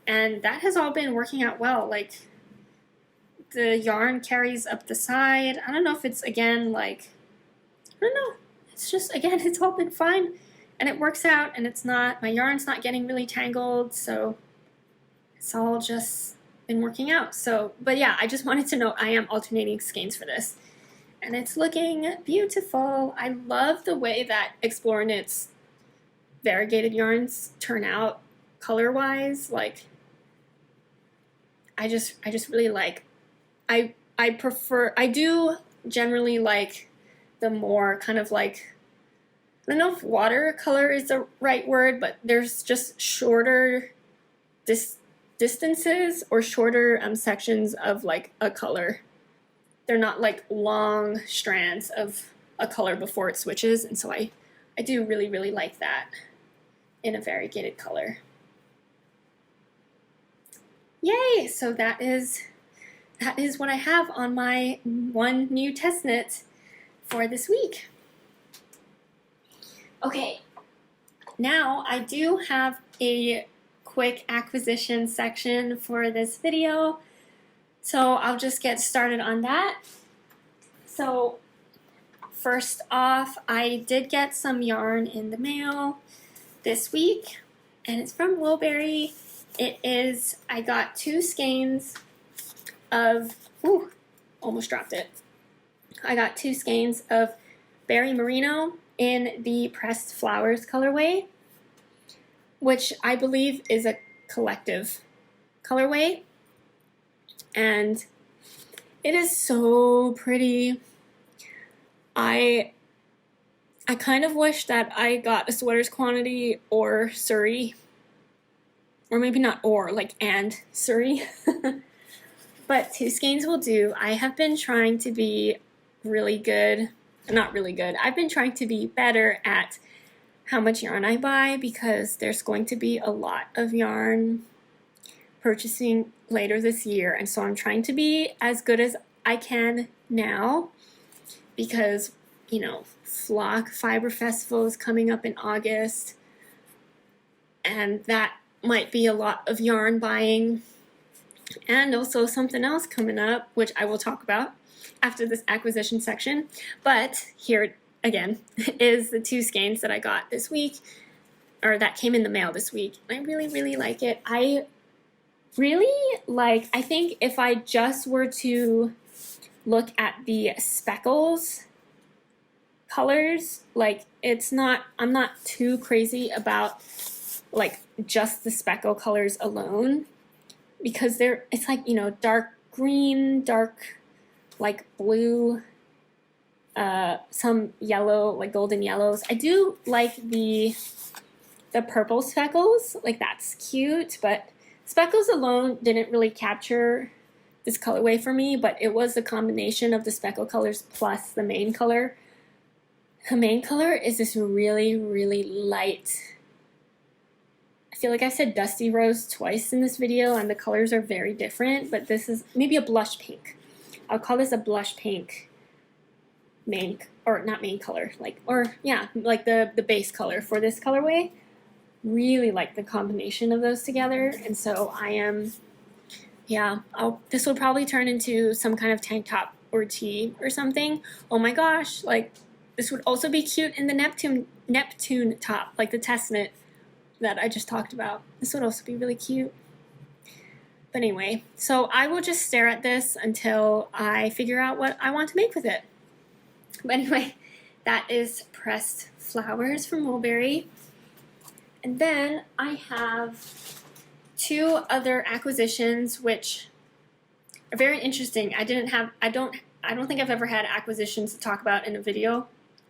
And that has all been working out well. Like the yarn carries up the side. I don't know if it's, again, like, I don't know. It's just, again, it's all been fine. And it works out, and my yarn's not getting really tangled, so it's all just been working out. So, but yeah, I just wanted to note I am alternating skeins for this. And it's looking beautiful. I love the way that Explorer Knits variegated yarns turn out color-wise. Like, I just really like, I do generally like the more kind of like, I don't know if watercolor is the right word, but there's just shorter distances or shorter sections of like a color. They're not like long strands of a color before it switches, and so I do really, really like that in a variegated color. Yay! So that is what I have on my one new test knit for this week. Okay, now I do have a quick acquisition section for this video, so I'll just get started on that. So first off, I did get some yarn in the mail this week, and it's from Woolberry. I got 2 skeins of, almost dropped it. I got 2 skeins of Berry Merino in the Pressed Flowers colorway, which I believe is a collective colorway, and it is so pretty. I kind of wish that I got a sweaters quantity or Sari, or maybe not or, like and Sari, but 2 skeins will do. I have been trying to be really good, not really good, I've been trying to be better at how much yarn I buy, because there's going to be a lot of yarn purchasing later this year, and so I'm trying to be as good as I can now, because, you know, Flock Fiber Festival is coming up in August, and that might be a lot of yarn buying, and also something else coming up, which I will talk about after this acquisition section. But here again is the 2 skeins that I got this week, or that came in the mail this week. I really, really like it. I think if I just were to look at the speckles colors, like I'm not too crazy about like just the speckle colors alone, because it's like, you know, dark green, dark like blue, some yellow, like golden yellows. I do like the purple speckles, like that's cute, but speckles alone didn't really capture this colorway for me, but it was a combination of the speckle colors plus the main color. The main color is this really, really light, I feel like I said dusty rose twice in this video, and the colors are very different, but this is maybe a blush pink. I'll call this a blush pink not main color, like the base color for this colorway. Really like the combination of those together, and so this will probably turn into some kind of tank top or tee or something. Oh my gosh, like this would also be cute in the Neptune top, like the test knit that I just talked about. This would also be really cute. But anyway, so I will just stare at this until I figure out what I want to make with it. But anyway, that is Pressed Flowers from Woolberry. And then I have 2 other acquisitions which are very interesting. I don't think I've ever had acquisitions to talk about in a video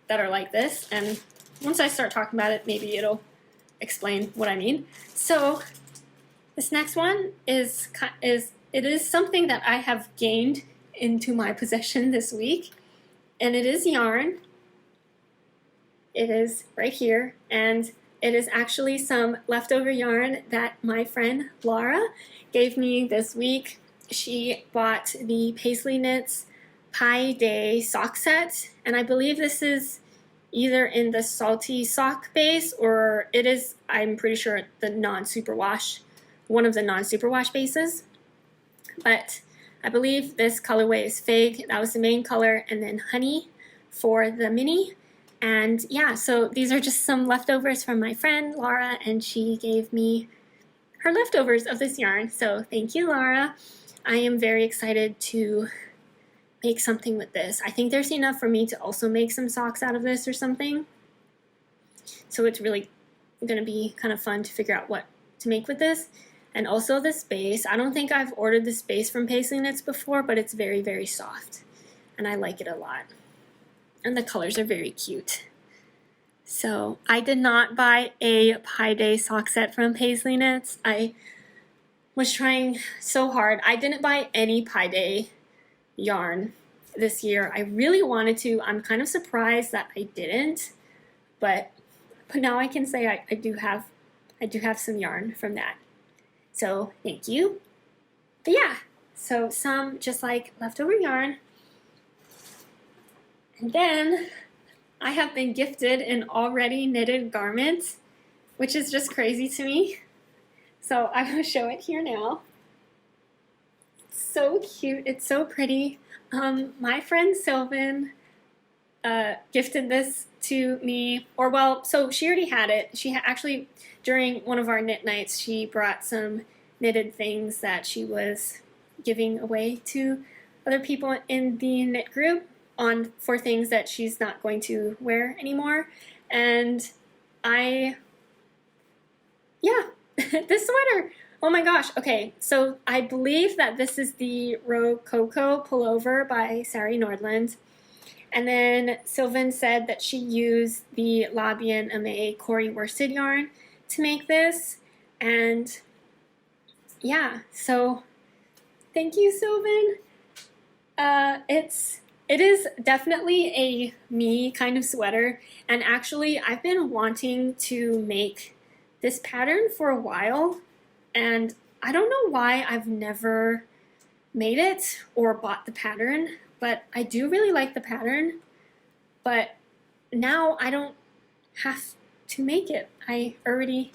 that are like this, and once I start talking about it, maybe it'll explain what I mean. So this next one is something that I have gained into my possession this week, and it is yarn. It is right here, and it is actually some leftover yarn that my friend Lara gave me this week. She bought the Pasley Knits Pi Day sock set, and I believe this is either in the salty sock base, or it is, I'm pretty sure, the non-superwash, one of the non-superwash bases. But I believe this colorway is Fig. That was the main color, and then Honey for the mini. And yeah, so these are just some leftovers from my friend Lara, and she gave me her leftovers of this yarn. So thank you, Lara. I am very excited to make something with this. I think there's enough for me to also make some socks out of this or something. So it's really going to be kind of fun to figure out what to make with this. And also this base. I don't think I've ordered this base from Pasley Knits before, but it's very, very soft. And I like it a lot. And the colors are very cute. So I did not buy a Pi Day sock set from Pasley Knits. I was trying so hard. I didn't buy any Pi Day yarn this year. I really wanted to. I'm kind of surprised that I didn't, but now I can say I do have some yarn from that. So thank you. But yeah, so some just like leftover yarn. And then I have been gifted an already knitted garment which is just crazy to me. So I'm going to show it here now. It's so cute. It's so pretty. My friend Sylvan gifted this to me, or well, so she already had it. She actually, during one of our knit nights, she brought some knitted things that she was giving away to other people in the knit group for things that she's not going to wear anymore. And this sweater, oh my gosh. Okay, so I believe that this is the Rococo Pullover by Sari Nordlund. And then Sylvan said that she used the Labian Aimée Corrie worsted yarn to make this. And yeah, so thank you, Sylvan. It is definitely a me kind of sweater, and actually I've been wanting to make this pattern for a while, and I don't know why I've never made it or bought the pattern, but I do really like the pattern, but now I don't have to make it. I already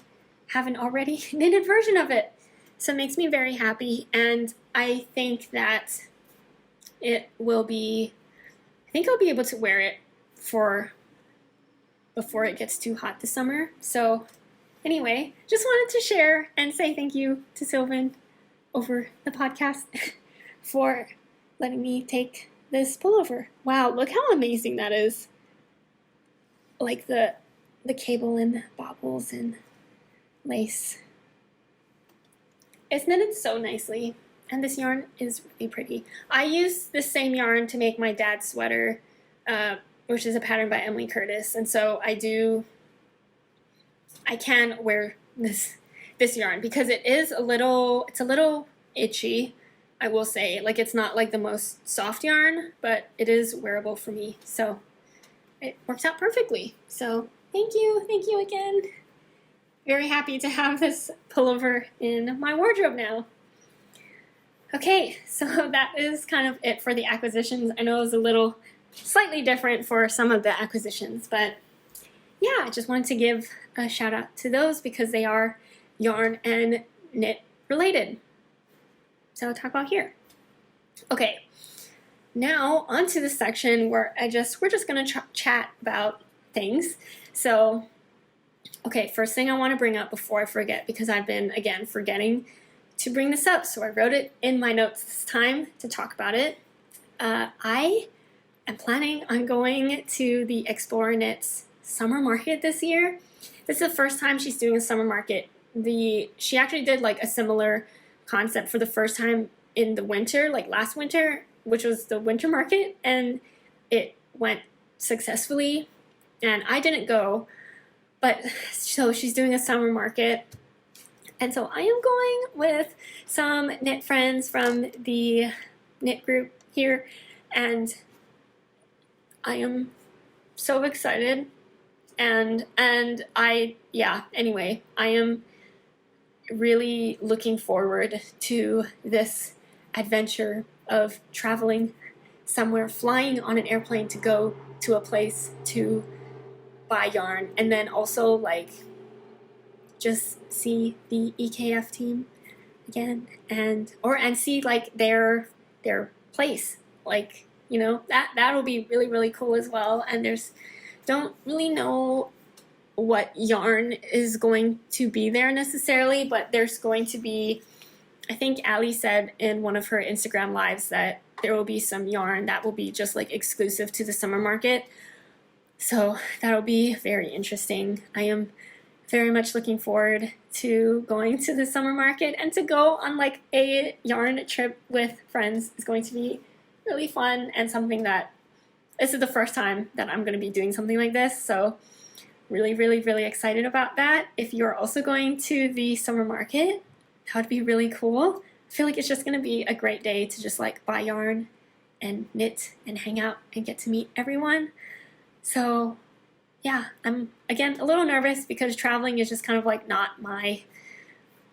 have an already knitted version of it, so it makes me very happy, and I think that it will be, I think I'll be able to wear it before it gets too hot this summer. So anyway, just wanted to share and say thank you to Sylvan over the podcast for letting me take this pullover. Wow, look how amazing that is. Like the cable and bobbles and lace. It's knitted so nicely. And this yarn is really pretty. I used this same yarn to make my dad's sweater, which is a pattern by Emily Curtis. And so I can wear this yarn because it's a little itchy, I will say. Like, it's not like the most soft yarn, but it is wearable for me. So it works out perfectly. So thank you again. Very happy to have this pullover in my wardrobe now. Okay, so that is kind of it for the acquisitions. I know it was a little slightly different for some of the acquisitions, but yeah, I just wanted to give a shout out to those because they are yarn and knit related. So I'll talk about here. Okay, now onto the section where we're just gonna chat about things. So, okay, first thing I want to bring up before I forget, because I've been, again, forgetting to bring this up, so I wrote it in my notes this time to talk about it. I am planning on going to the explorerknits summer market this year. This is the first time she's doing a summer market. She actually did like a similar concept for the first time in the winter, like last winter, which was the winter market, and it went successfully, and I didn't go, but so she's doing a summer market. And so I am going with some knit friends from the knit group here, and I am so excited. And anyway, I am really looking forward to this adventure of traveling somewhere, flying on an airplane to go to a place to buy yarn, and then also like just see the EKF team again, and see like their place, like, you know, that'll be really, really cool as well. And don't really know what yarn is going to be there necessarily, but there's going to be, I think Ali said in one of her Instagram lives that there will be some yarn that will be just like exclusive to the summer market. So that'll be very interesting. I am very much looking forward to going to the summer market, and to go on like a yarn trip with friends is going to be really fun, and something that this is the first time that I'm going to be doing something like this. So really, really, really excited about that. If you're also going to the summer market, that would be really cool. I feel like it's just going to be a great day to just like buy yarn and knit and hang out and get to meet everyone. So yeah, I'm, again, a little nervous because traveling is just kind of like not my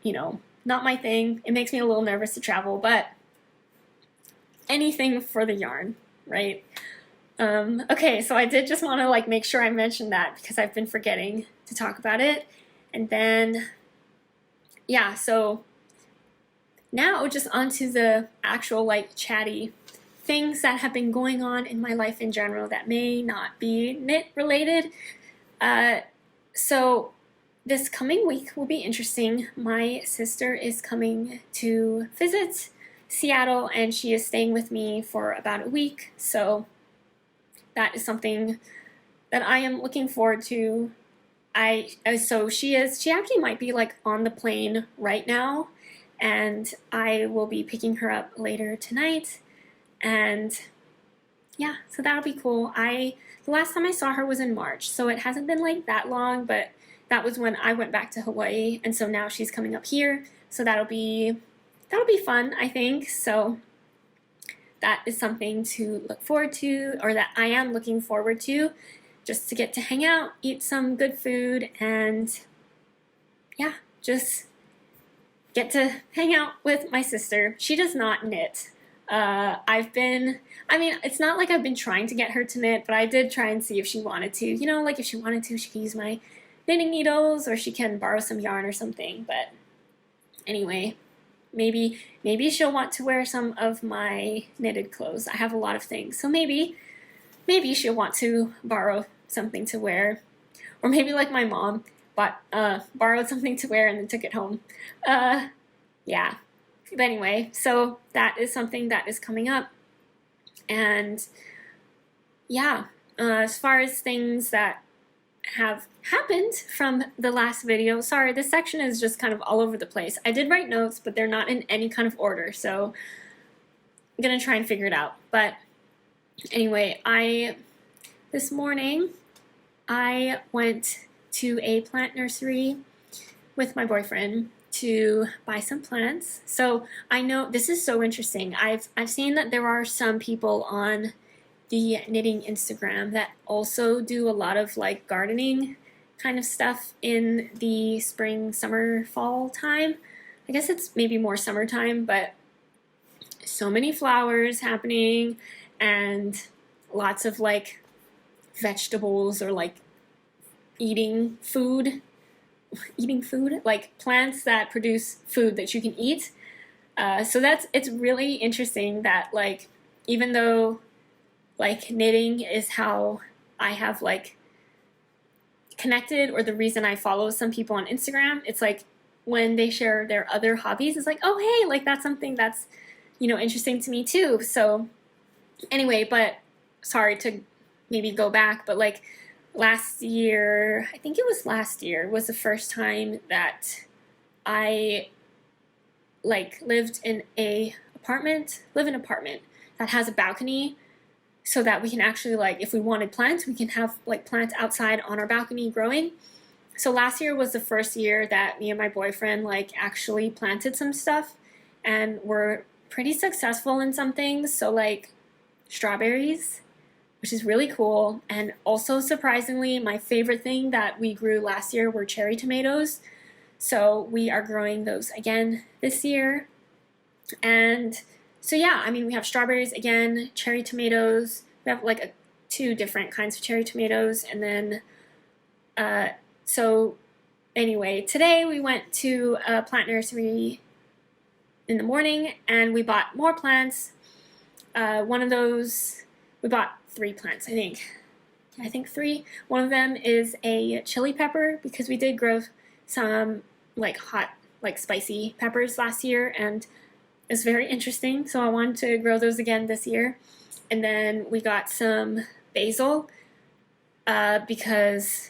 thing. It makes me a little nervous to travel, but anything for the yarn, right? Okay, so I did just want to like make sure I mentioned that because I've been forgetting to talk about it. And then, yeah, so now just onto the actual like chatty things that have been going on in my life in general that may not be knit related. So this coming week will be interesting. My sister is coming to visit Seattle and she is staying with me for about a week. So that is something that I am looking forward to. So she actually might be like on the plane right now, and I will be picking her up later tonight. And yeah, so that'll be cool. The last time I saw her was in March, so it hasn't been like that long, but that was when I went back to Hawaii, and so now she's coming up here, so that'll be fun, I think. So that is something to look forward to, or that I am looking forward to, just to get to hang out, eat some good food, and yeah, just get to hang out with my sister. She does not knit. It's not like I've been trying to get her to knit, but I did try and see if she wanted to. You know, like if she wanted to, she could use my knitting needles, or she can borrow some yarn or something. But anyway, maybe she'll want to wear some of my knitted clothes. I have a lot of things, so maybe she'll want to borrow something to wear, or maybe like my mom borrowed something to wear and then took it home. Yeah. But anyway, so that is something that is coming up. And yeah, as far as things that have happened from the last video, sorry, this section is just kind of all over the place. I did write notes, but they're not in any kind of order, so I'm gonna try and figure it out. But anyway, this morning I went to a plant nursery with my boyfriend to buy some plants. So I know this is so interesting. I've seen that there are some people on the knitting Instagram that also do a lot of like gardening kind of stuff in the spring, summer, fall time. I guess it's maybe more summertime, but so many flowers happening and lots of like vegetables, or like eating food, like plants that produce food that you can eat. So it's really interesting that like, even though like knitting is how I have like connected, or the reason I follow some people on Instagram, it's like when they share their other hobbies, it's like, oh hey, like that's something that's, you know, interesting to me too. So anyway, but sorry to maybe go back, but like last year, I think it was last year, was the first time that I like live in an apartment that has a balcony, so that we can actually, like, if we wanted plants, we can have like plants outside on our balcony growing. So last year was the first year that me and my boyfriend like actually planted some stuff, and we're pretty successful in some things. So like strawberries, which is really cool. And also, surprisingly, my favorite thing that we grew last year were cherry tomatoes. So we are growing those again this year. And so yeah, I mean, we have strawberries again, cherry tomatoes. We have like two different kinds of cherry tomatoes. And then, so anyway, today we went to a plant nursery in the morning and we bought more plants. One of those, we bought 3 plants, I think 3. One of them is a chili pepper, because we did grow some like hot, like spicy peppers last year, and it's very interesting, so I wanted to grow those again this year. And then we got some basil, because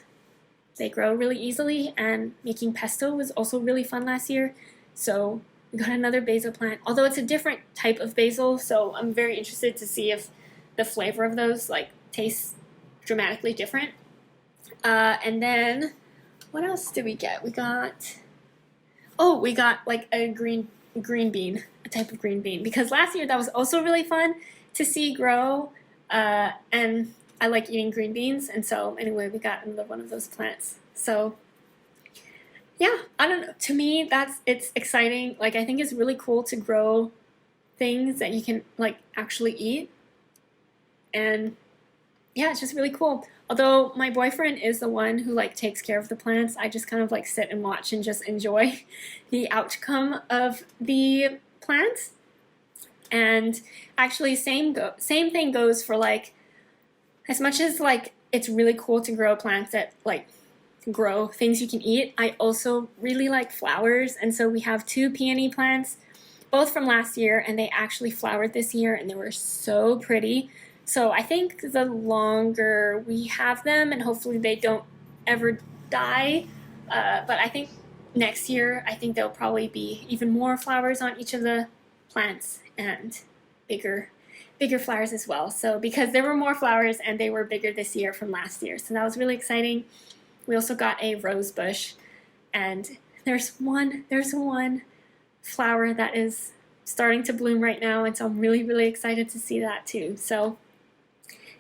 they grow really easily, and making pesto was also really fun last year. So we got another basil plant, although it's a different type of basil, so I'm very interested to see if the flavor of those like tastes dramatically different. And then what else did we get? We got like a green bean, a type of green bean, because last year that was also really fun to see grow, and I like eating green beans, and so anyway, we got another one of those plants. So yeah, I don't know, to me it's exciting. Like, I think it's really cool to grow things that you can like actually eat. And yeah, it's just really cool. Although my boyfriend is the one who like takes care of the plants, I just kind of like sit and watch and just enjoy the outcome of the plants. And actually same thing goes for like, as much as like it's really cool to grow plants that like grow things you can eat, I also really like flowers. And so we have 2 peony plants, both from last year, and they actually flowered this year and they were so pretty. So I think the longer we have them, and hopefully they don't ever die, but I think next year, I think there'll probably be even more flowers on each of the plants and bigger flowers as well. So because there were more flowers and they were bigger this year from last year. So that was really exciting. We also got a rose bush, and there's one flower that is starting to bloom right now, and so I'm really, really excited to see that too. So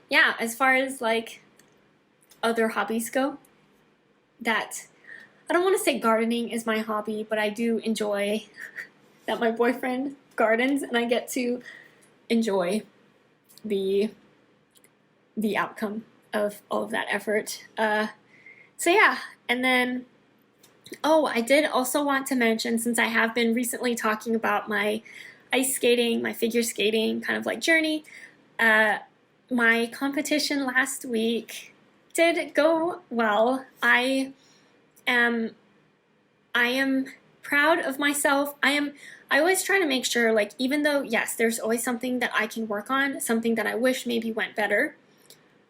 yeah, as far as like other hobbies go, that I don't want to say gardening is my hobby, but I do enjoy that my boyfriend gardens and I get to enjoy the outcome of all of that effort. So yeah, and then, oh, I did also want to mention, since I have been recently talking about my ice skating, my figure skating kind of like journey, my competition last week did go well. I am proud of myself. I always try to make sure, like, even though, yes, there's always something that I can work on, something that I wish maybe went better,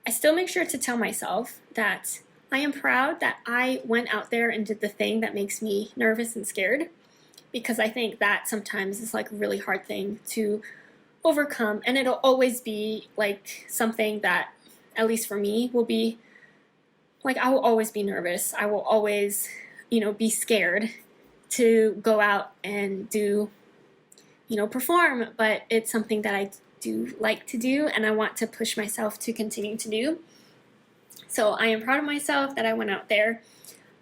I still make sure to tell myself that I am proud that I went out there and did the thing that makes me nervous and scared, because I think that sometimes is like a really hard thing to overcome, and it'll always be like something that, at least for me, will be like, I will always be nervous. I will always, be scared to go out and do, perform, but it's something that I do like to do, and I want to push myself to continue to do. So I am proud of myself that I went out there.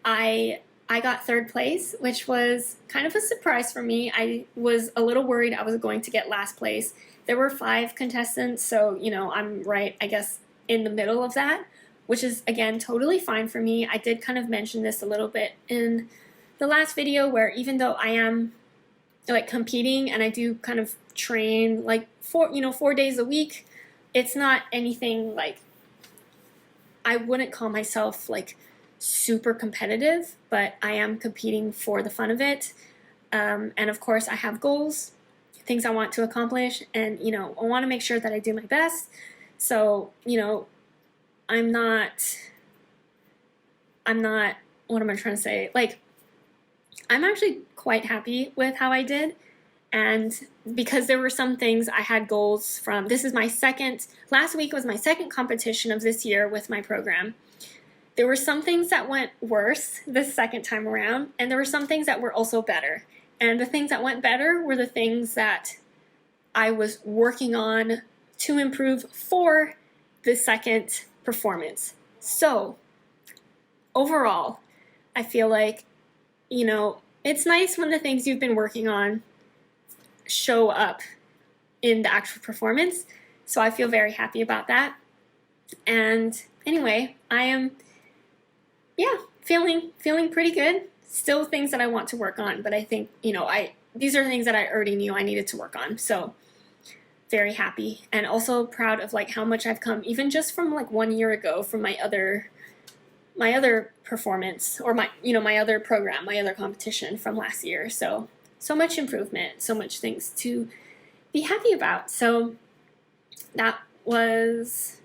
I got 3rd place, which was kind of a surprise for me. I was a little worried I was going to get last place. There were 5 contestants, so, I'm right, I guess, in the middle of that, which is, again, totally fine for me. I did kind of mention this a little bit in the last video, where even though I am, like, competing and I do kind of train, like, 4 days a week, it's not anything, like, I wouldn't call myself, like, super competitive, but I am competing for the fun of it. And of course I have goals, things I want to accomplish, and I want to make sure that I do my best. So I'm not, what am I trying to say? Like, I'm actually quite happy with how I did. And because there were some things I had goals from, last week was my 2nd competition of this year with my program. There were some things that went worse this 2nd time around, and there were some things that were also better. And the things that went better were the things that I was working on to improve for the 2nd performance. So overall, I feel like, it's nice when the things you've been working on show up in the actual performance. So I feel very happy about that. And anyway, I am feeling pretty good. Still things that I want to work on, but I think, these are things that I already knew I needed to work on. So very happy, and also proud of like how much I've come, even just from like 1 year ago, from my other performance, or my other program, my other competition from last year. So much improvement, so much things to be happy about. So that was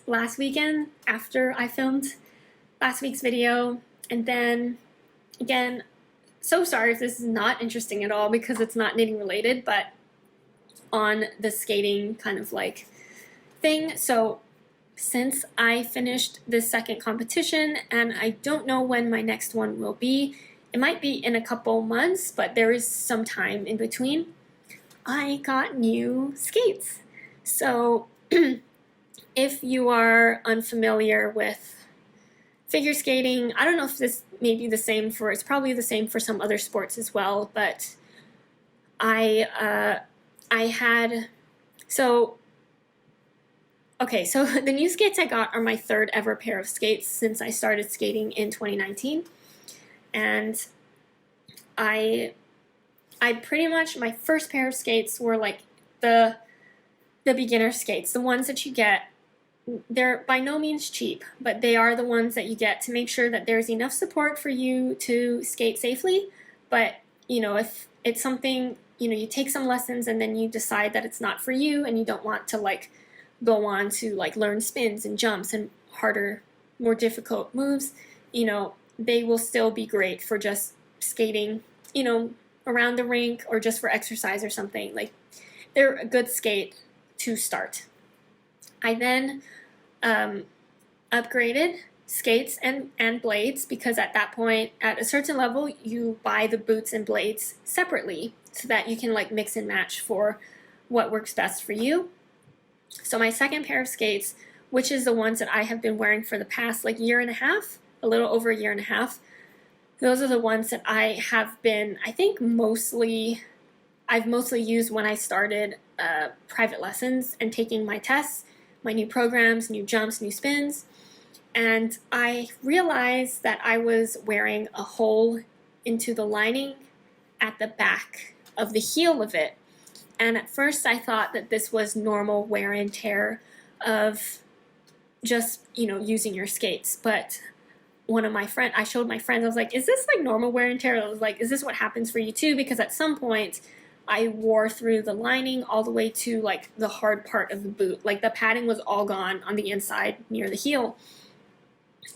last weekend after I filmed last week's video. And then again, so sorry if this is not interesting at all, because it's not knitting related, but on the skating kind of like thing. So since I finished this 2nd competition, and I don't know when my next one will be, it might be in a couple months, but there is some time in between, I got new skates. So if you are unfamiliar with figure skating, I don't know if this may be the same it's probably the same for some other sports as well, but Okay, so the new skates I got are my third ever pair of skates since I started skating in 2019. And I pretty much, my first pair of skates were like the beginner skates, the ones that you get. They're by no means cheap, but they are the ones that you get to make sure that there's enough support for you to skate safely. But, if it's something, you take some lessons and then you decide that it's not for you and you don't want to like go on to like learn spins and jumps and harder, more difficult moves, they will still be great for just skating, around the rink or just for exercise or something. Like, they're a good skate to start. I then upgraded skates and blades, because at that point, at a certain level, you buy the boots and blades separately so that you can like mix and match for what works best for you. So my second pair of skates, which is the ones that I have been wearing for the past like year and a half, a little over a year and a half, those are the ones that I have been, I think I've mostly used when I started private lessons and taking my tests, my new programs, new jumps, new spins. And I realized that I was wearing a hole into the lining at the back of the heel of it. And at first I thought that this was normal wear and tear of just, using your skates. But I showed my friends, I was like, is this like normal wear and tear? I was like, is this what happens for you too? Because at some point I wore through the lining all the way to like the hard part of the boot. Like the padding was all gone on the inside near the heel.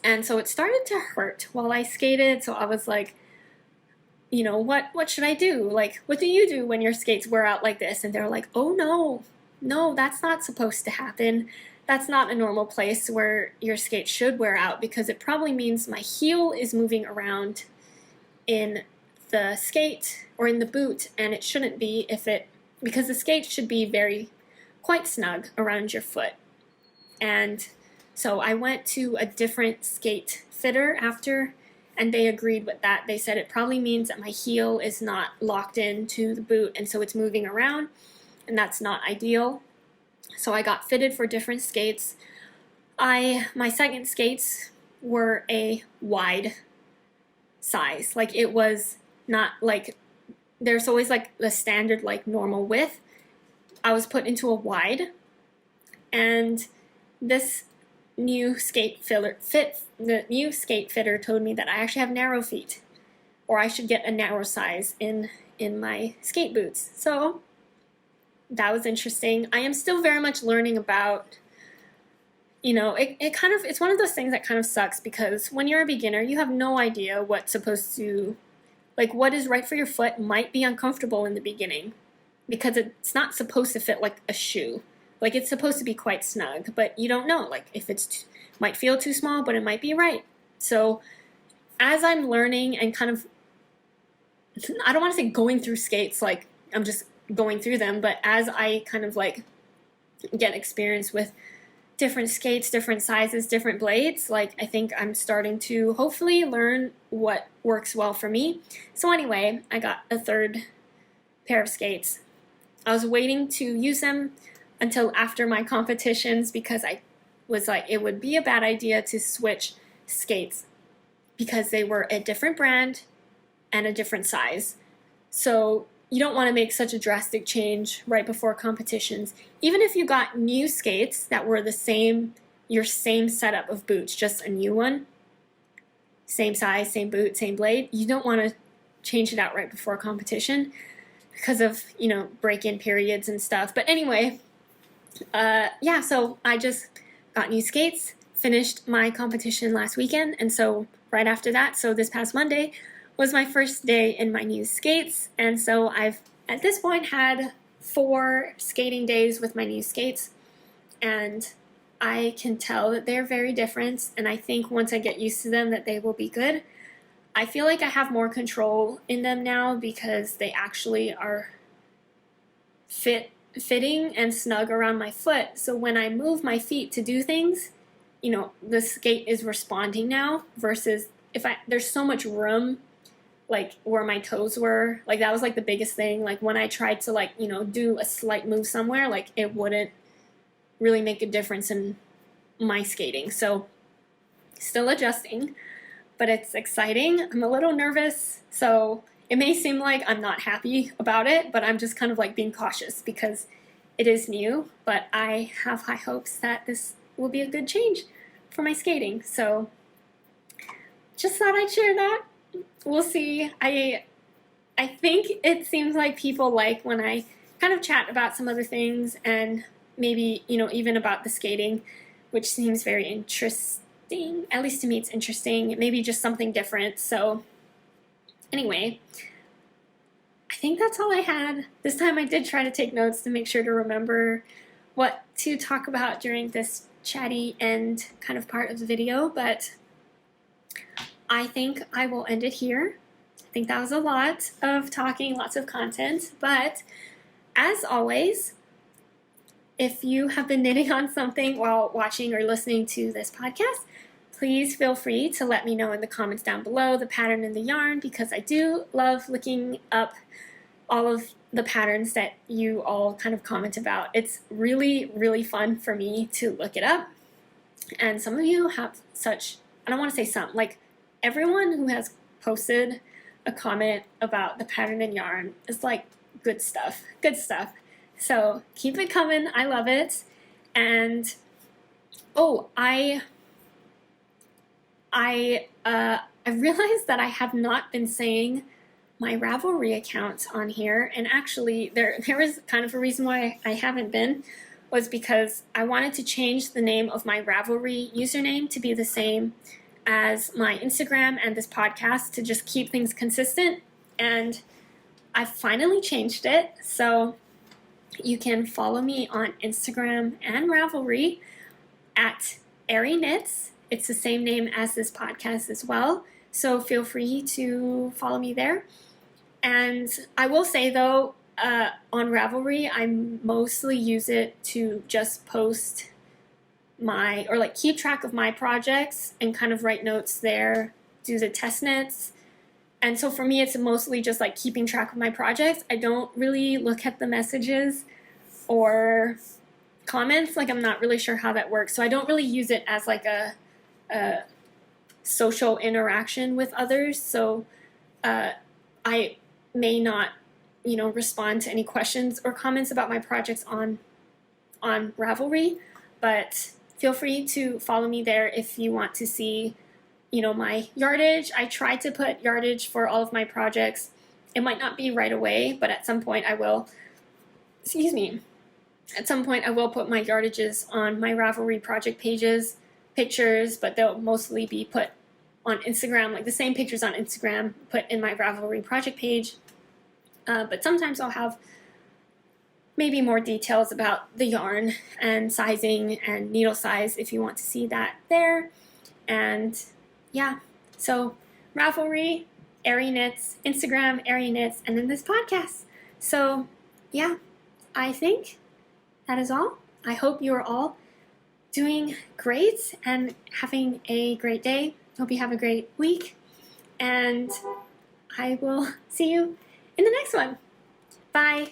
And so it started to hurt while I skated. So I was like, what should I do? Like, what do you do when your skates wear out like this? And they're like, oh no, that's not supposed to happen. That's not a normal place where your skate should wear out, because it probably means my heel is moving around in the skate or in the boot, and it shouldn't be because the skate should be quite snug around your foot. And so I went to a different skate fitter after, and they agreed with that. They said it probably means that my heel is not locked into the boot, and so it's moving around, and that's not ideal. So I got fitted for different skates. My second skates were a wide size. Like, it was not like, there's always like the standard like normal width. I was put into a wide, and this new skate fitter told me that I actually have narrow feet, or I should get a narrow size in my skate boots. So that was interesting. I am still very much learning about, it's one of those things that kind of sucks, because when you're a beginner, you have no idea what is right for your foot might be uncomfortable in the beginning, because it's not supposed to fit like a shoe. Like, it's supposed to be quite snug, but you don't know, like, if might feel too small, but it might be right. So as I'm learning and kind of, I don't want to say going through skates, like I'm just going through them, but as I kind of like get experience with different skates, different sizes, different blades, like I think I'm starting to hopefully learn what works well for me. So anyway, I got a third pair of skates. I was waiting to use them until after my competitions, because I was like, it would be a bad idea to switch skates because they were a different brand and a different size. So you don't want to make such a drastic change right before competitions. Even if you got new skates that were your same setup of boots, just a new one, same size, same boot, same blade, you don't want to change it out right before competition because of, break-in periods and stuff. But anyway, so I just got new skates, finished my competition last weekend, and so right after that, so this past Monday, was my first day in my new skates, and so I've at this point had 4 skating days with my new skates, and I can tell that they're very different, and I think once I get used to them that they will be good. I feel like I have more control in them now because they actually are fitting and snug around my foot, so when I move my feet to do things, the skate is responding now, versus there's so much room like where my toes were. Like, that was like the biggest thing. Like, when I tried to do a slight move somewhere, like it wouldn't really make a difference in my skating. So still adjusting, but it's exciting. I'm a little nervous, so it may seem like I'm not happy about it, but I'm just kind of like being cautious because it is new, but I have high hopes that this will be a good change for my skating. So just thought I'd share that. We'll see. I think it seems like people like when I kind of chat about some other things and maybe, even about the skating, which seems very interesting. At least to me it's interesting. Maybe just something different. So anyway, I think that's all I had. This time I did try to take notes to make sure to remember what to talk about during this chatty end kind of part of the video, but I think I will end it here. I think that was a lot of talking, lots of content, but as always, if you have been knitting on something while watching or listening to this podcast, please feel free to let me know in the comments down below the pattern and the yarn, because I do love looking up all of the patterns that you all kind of comment about. It's really, really fun for me to look it up. And some of you have such, I don't want to say some, like everyone who has posted a comment about the pattern and yarn is like good stuff, good stuff. So keep it coming. I love it. And oh, I realized that I have not been saying my Ravelry account on here, and actually there is kind of a reason why I haven't been, was because I wanted to change the name of my Ravelry username to be the same as my Instagram and this podcast to just keep things consistent, and I finally changed it. So you can follow me on Instagram and Ravelry at arieknits. It's the same name as this podcast as well, so feel free to follow me there. And I will say though, on Ravelry, I mostly use it to just post my, or like keep track of my projects and kind of write notes there, do the test knits. And so for me, it's mostly just like keeping track of my projects. I don't really look at the messages or comments. Like I'm not really sure how that works. So I don't really use it as like a social interaction with others. So I may not, respond to any questions or comments about my projects on Ravelry, but feel free to follow me there if you want to see, my yardage. I try to put yardage for all of my projects. It might not be right away, but at some point I will, at some point I will put my yardages on my Ravelry project pages, pictures, but they'll mostly be put on Instagram, like the same pictures on Instagram put in my Ravelry project page. But sometimes I'll have maybe more details about the yarn and sizing and needle size if you want to see that there. And yeah, so Ravelry, arieknits, Instagram, arieknits, and then this podcast. So yeah, I think that is all. I hope you are all doing great and having a great day. Hope you have a great week, and I will see you in the next one. Bye.